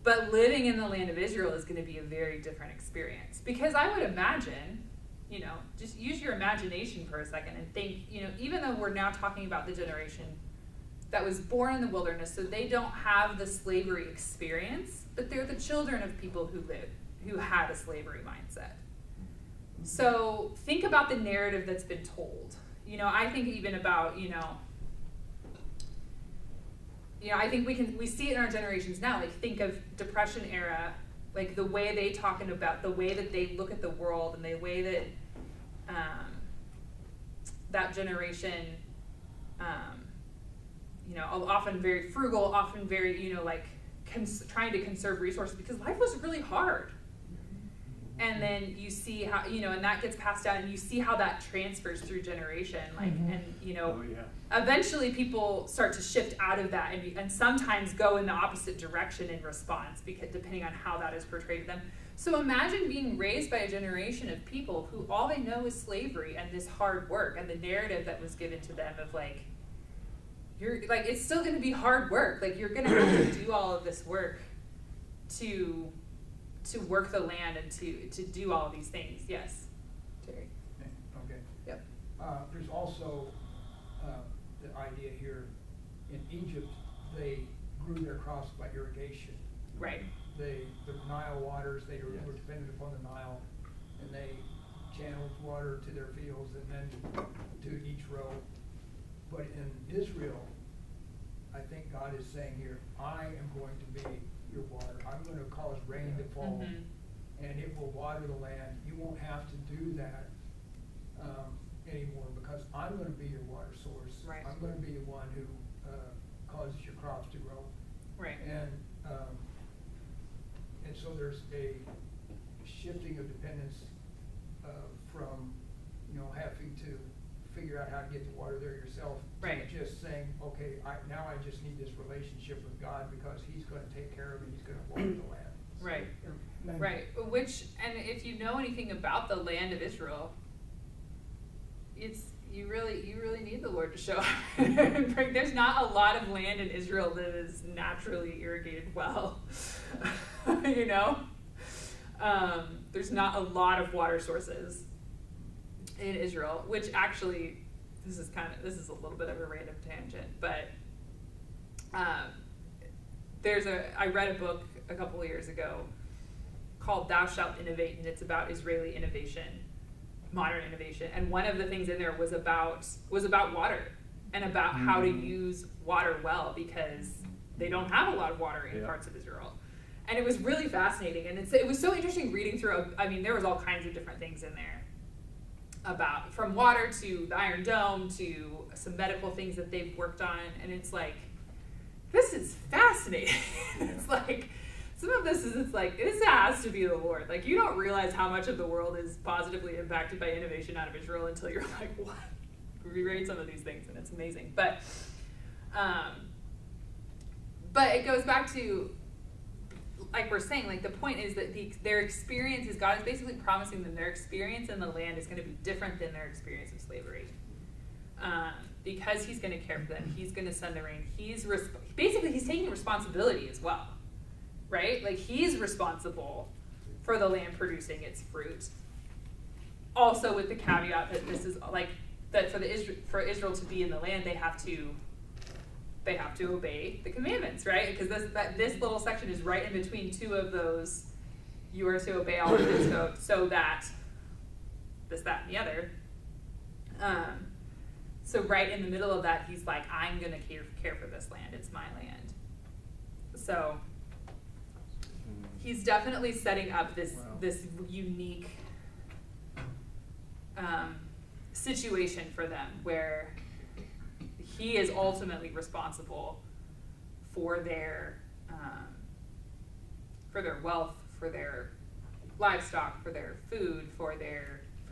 But living in the land of Israel is going to be a very different experience, because I would imagine, just use your imagination for a second and think, even though we're now talking about the generation that was born in the wilderness, so they don't have the slavery experience, but they're the children of people who had a slavery mindset. So think about the narrative that's been told. I think even about, I think we see it in our generations now. Like, think of Depression era, like the way they talking about, the way that they look at the world, and the way that that generation, often very frugal, often very, trying to conserve resources, because life was really hard. And then you see how, and that gets passed down, and you see how that transfers through generation. Eventually people start to shift out of that and sometimes go in the opposite direction in response, because depending on how that is portrayed to them. So imagine being raised by a generation of people who all they know is slavery and this hard work, and the narrative that was given to them of it's still going to be hard work. Like, you're going to have to do all of this work to work the land and to do all of these things. Yes, Terry. Okay. Yep. There's also the idea here, in Egypt, they grew their crops by irrigation. Right. The Nile waters, they were dependent upon the Nile, and they channeled water to their fields and then to each row. But in Israel, I think God is saying here, I am going to be your water. I'm going to cause rain to fall, and it will water the land. You won't have to do that anymore, because I'm going to be your water source. Right. I'm going to be the one who causes your crops to grow. Right. And so there's a shifting of dependence from having to figure out how to get the water there yourself, right, to just saying, okay, now I just need this relationship with God, because He's going to take care of it. He's going to water the land. Right. Yeah. Right. And if you know anything about the land of Israel, you really need the Lord to show up. There's not a lot of land in Israel that is naturally irrigated well. There's not a lot of water sources in Israel, which actually, this is a little bit of a random tangent, but I read a book a couple of years ago called Thou Shalt Innovate, and it's about Israeli innovation, modern innovation, and one of the things in there was about water, and about how to use water well, because they don't have a lot of water in Yeah. parts of Israel. And it was really fascinating, and it was so interesting reading through. I mean, there was all kinds of different things in there, about from water to the Iron Dome to some medical things that they've worked on, and it's like, this is fascinating. It's like, some of this is, it's like, this has to be the Lord. Like, you don't realize how much of the world is positively impacted by innovation out of Israel until you're like, what? We read some of these things, and it's amazing. But it goes back to, like we're saying, like the point is that their experience is, God is basically promising them their experience in the land is going to be different than their experience of slavery. Because he's going to care for them, he's going to send the rain. He's taking responsibility as well, right? Like, he's responsible for the land producing its fruit. Also, with the caveat that this is like that for Israel to be in the land, they have to obey the commandments, right? Because this little section is right in between two of those. You are to obey all of this, so that this, that, and the other. So right in the middle of that, he's like, I'm going to care for this land. It's my land. So he's definitely setting up this unique situation for them, where he is ultimately responsible for their wealth, for their livestock, for their food, for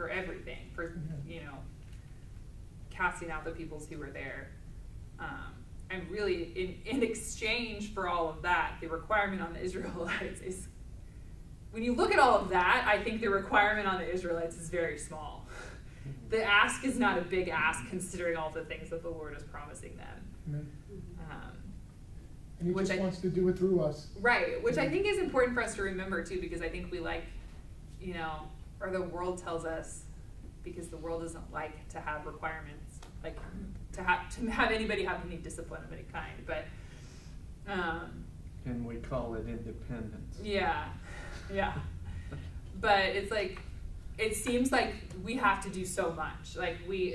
everything, for casting out the peoples who were there. And really, in exchange for all of that, the requirement on the Israelites is, when you look at all of that, I think the requirement on the Israelites is very small. The ask is not a big ask, considering all the things that the Lord is promising them. And he just wants to do it through us. Right, which I think is important for us to remember too, because I think we like, or the world tells us, because the world doesn't like to have requirements, like to have anybody have any discipline of any kind, but and we call it independence. Yeah. But it's like, it seems like we have to do so much. Like we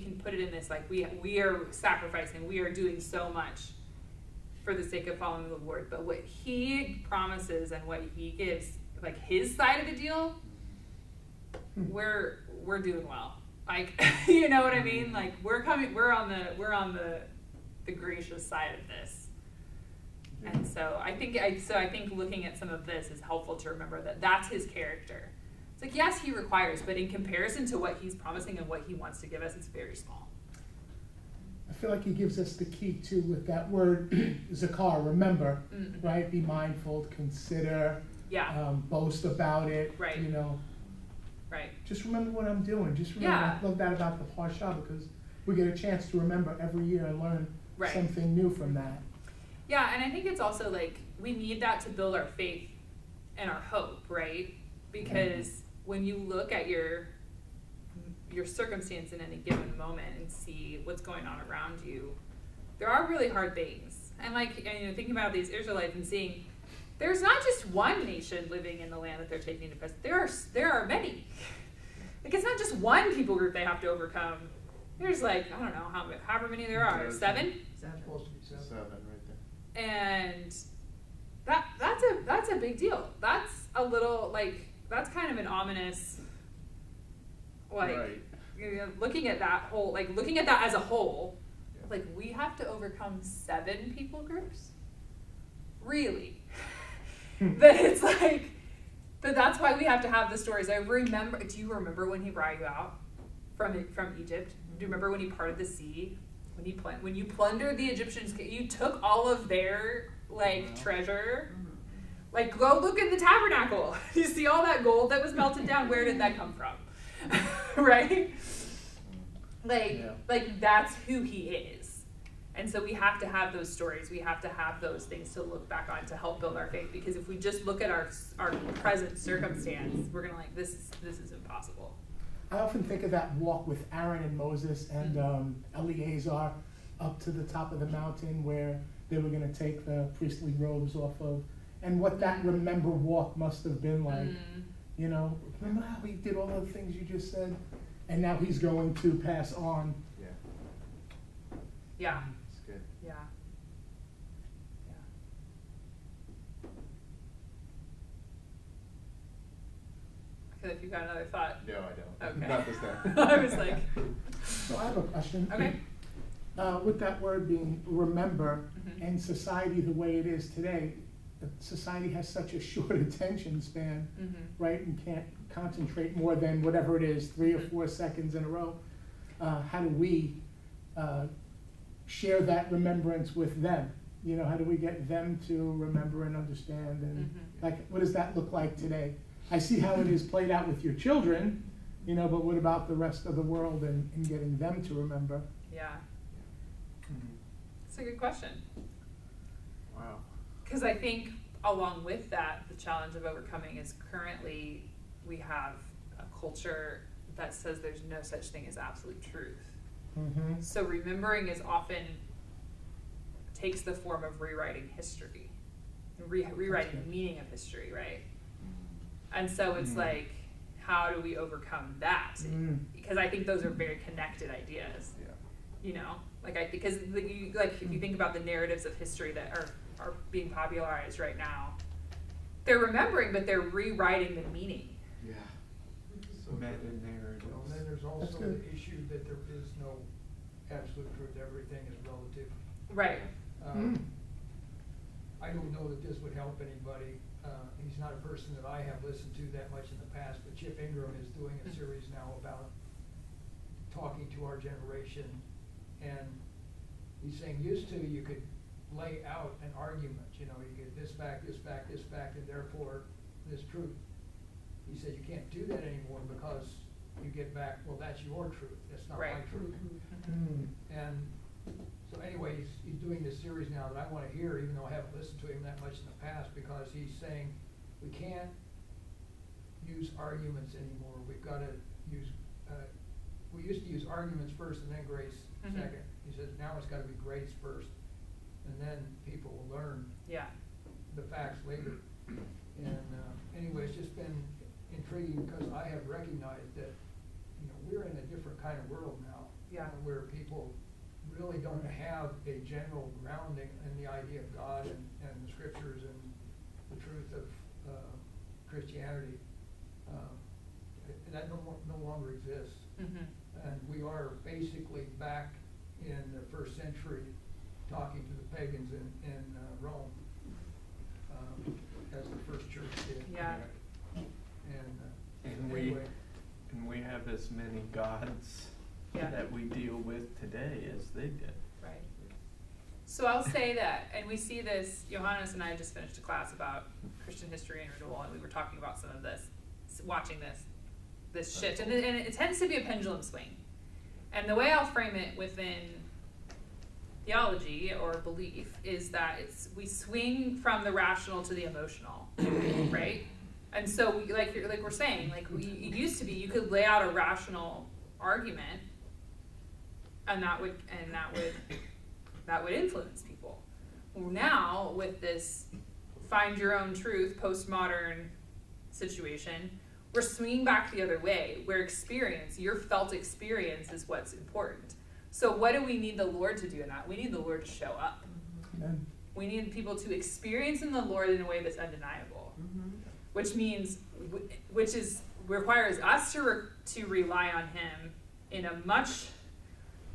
can put it in this, like we are sacrificing, we are doing so much for the sake of following the Lord. But what he promises and what he gives, like his side of the deal, we're doing well. Like, you know what I mean? Like we're on the gracious side of this. And so I think looking at some of this is helpful to remember that that's his character. It's like, yes, he requires, but in comparison to what he's promising and what he wants to give us, it's very small. I feel like he gives us the key too with that word, zakar, remember, right? Be mindful, consider, boast about it, right? Right. Just remember what I'm doing. Just remember, I love that about the Parsha, because we get a chance to remember every year and learn something new from that. Yeah, and I think it's also like, we need that to build our faith and our hope, right? Because when you look at your circumstance in any given moment and see what's going on around you, there are really hard things. And thinking about these Israelites and seeing, there's not just one nation living in the land that they're taking to possess. There are many. Like, it's not just one people group they have to overcome. There's I don't know however many there are. 7? Supposed to be 7. 7 right there. And that's a big deal. That's a little that's kind of an ominous looking at that as a whole, like we have to overcome 7 people groups? Really? That it's like that's why we have to have the stories. Do you remember when he brought you out from Egypt? Do you remember when he parted the sea? When you plundered the Egyptians, you took all of their treasure. Like, go look in the tabernacle. You see all that gold that was melted down? Where did that come from? Right? Like that's who he is. And so we have to have those stories. We have to have those things to look back on to help build our faith. Because if we just look at our present circumstance, we're gonna this is impossible. I often think of that walk with Aaron and Moses and Eleazar up to the top of the mountain where they were going to take the priestly robes off of, and what that remember walk must have been like. Remember how we did all the things you just said? And now he's going to pass on Yeah, It's good. yeah. Yeah. I feel like you got another thought. No, I don't. Okay. Not this time. I was like, So I have a question. okay. With that word being remember, Mhm. and society the way it is today, society has such a short attention span, Mhm. right? And can't concentrate more than whatever it is, 3 or 4 seconds in a row. How do we share that remembrance with them? You know, how do we get them to remember and understand? And Mhm. like, what does that look like today? I see how it is played out with your children, you know, but what about the rest of the world and getting them to remember? Yeah, Mhm. it's a good question. Wow. Because I think along with that, the challenge of overcoming is currently we have a culture that says there's no such thing as absolute truth. Mm-hmm. So remembering is often takes the form of rewriting history, rewriting the meaning of history, right? And so it's Mm. like, how do we overcome that? Mm. Because I think those are very connected ideas. Yeah. You know, because if you think about the narratives of history that are being popularized right now, they're remembering, but they're rewriting the meaning. Yeah. So Meta good. narratives. Well, then there's That's also good. the issue that there is no absolute truth, everything is relative. Right. Mm. I don't know that this would help anybody. He's not a person that I have listened to that much in the past, but Chip Ingram is doing a series now about talking to our generation. And he's saying used to you could lay out an argument, you know, you get this fact, this fact, this fact, and therefore this truth. He said you can't do that anymore because you get back, well, that's your truth, that's not my Right. truth. Mm. And so anyway, he's doing this series now that I wanna hear, even though I haven't listened to him that much in the past, because he's saying we can't use arguments anymore. We've gotta use, we used to use arguments first and then grace Mhm. second. He says now it's gotta be grace first, and then people will learn Yeah. the facts later. And anyway, it's just been intriguing because I have recognized that, you know, we're in a different kind of world now. Yeah. Where people really don't have a general grounding in the idea of God and the scriptures and the truth of Christianity. That no longer exists. Mhm. And we are basically back in the first century talking to the pagans in Rome, as the first church did. Yeah. And Anyway. we have as many gods Yeah. that we deal with today as they did. Right. So I'll say that, and we see this, Johannes and I just finished a class about Christian history and renewal, and we were talking about some of this, watching this shift, and it tends to be a pendulum swing. And the way I'll frame it within theology or belief is that we swing from the rational to the emotional, right? And so we, like we're saying, it used to be you could lay out a rational argument, and that would influence people. Now with this find your own truth postmodern situation, we're swinging back the other way, where your felt experience is what's important. So what do we need the Lord to do in that? We need the Lord to show up. Amen. We need people to experience in the Lord in a way that's undeniable, which requires us to rely on Him in a much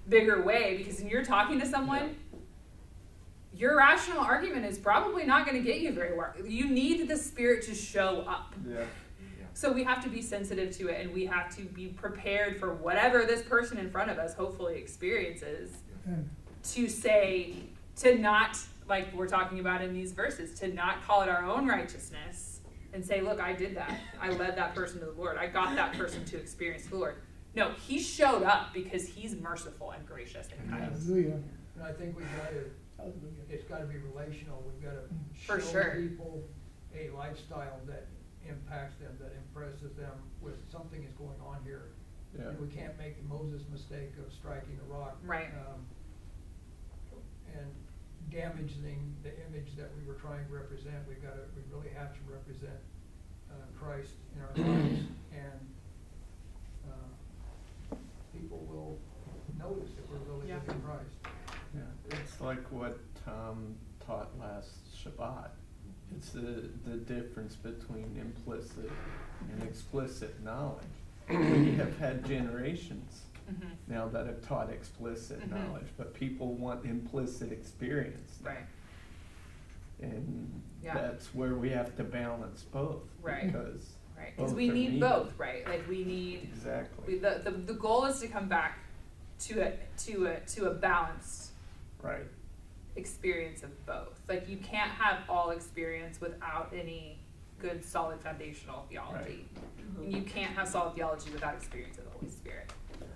bigger way, because when you're talking to someone, your rational argument is probably not going to get you very far. You need the Spirit to show up. Yeah. So we have to be sensitive to it, and we have to be prepared for whatever this person in front of us hopefully experiences, Amen. to not, like we're talking about in these verses, to not call it our own righteousness and say, look, I did that. I led that person to the Lord. I got that person to experience the Lord. No, He showed up because He's merciful and gracious and kind. Hallelujah. And I think Hallelujah. it's gotta be relational. We've gotta For show sure. people a lifestyle that impacts them, that impresses them with something is going on here. Yeah. And we can't make the Moses mistake of striking a rock. Right. And damaging the image that we were trying to represent. We really have to represent Christ in our lives, and people will notice that we're really Yeah. living Christ. Yeah, it's like what Tom taught last Shabbat. It's the difference between implicit and explicit knowledge. We have had generations now that have taught explicit knowledge, but people want implicit experience. Right. And Yeah. that's where we have to balance both. Right. Because Right, because both we are need needed. both, right? Like we need, Exactly. the goal is to come back to a balanced Right. experience of both. Like you can't have all experience without any good solid foundational theology. And you can't have solid theology without experience of the Holy Spirit.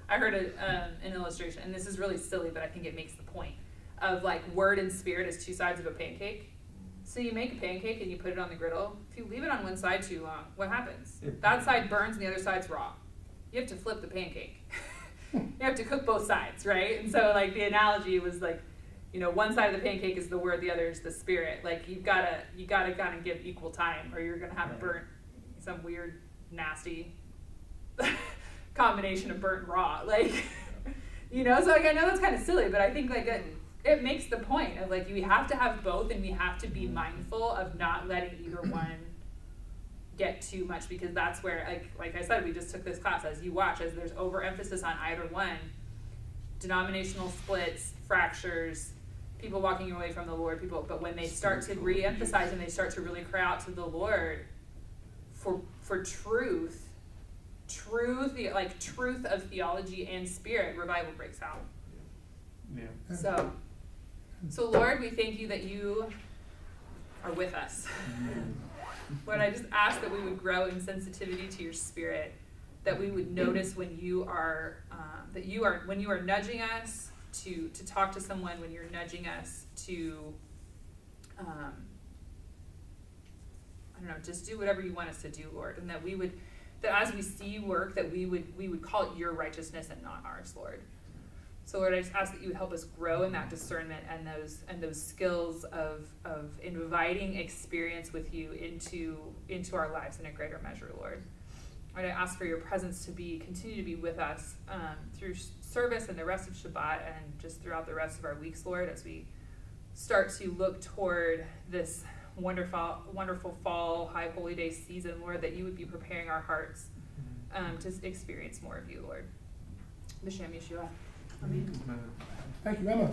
I heard an illustration, and this is really silly, but I think it makes the point of like word and spirit as two sides of a pancake. So you make a pancake and you put it on the griddle. If you leave it on one side too long, what happens? That side burns and the other side's raw. You have to flip the pancake. You have to cook both sides, right? And so like the analogy was like, you know, one side of the pancake is the word, the other is the spirit. Like you gotta kind of give equal time, or you're gonna have burnt, some weird, nasty combination of burnt and raw. Like, you know, so like I know that's kind of silly, but I think like it makes the point of like we have to have both, and we have to be mindful of not letting either one get too much, because that's where like I said, we just took this class. As you watch, as there's overemphasis on either one, denominational splits, fractures, people walking away from the Lord, but when they start to re-emphasize and they start to really cry out to the Lord for truth, like truth of theology and spirit, revival breaks out. Yeah. So Lord, we thank you that you are with us. Lord, I just ask that we would grow in sensitivity to your spirit, that we would notice when you are nudging us to talk to someone, when you're nudging us to I don't know, just do whatever you want us to do, Lord, and that as we see you work, that we would call it your righteousness and not ours, Lord. So Lord, I just ask that you would help us grow in that discernment and those skills of inviting experience with you into our lives in a greater measure, Lord. Lord, I ask for your presence to continue to be with us through service and the rest of Shabbat and just throughout the rest of our weeks, Lord, as we start to look toward this wonderful fall high holy day season, Lord, that you would be preparing our hearts to experience more of you, Lord. B'Shem Yeshua. Amen. Thank you, Emma.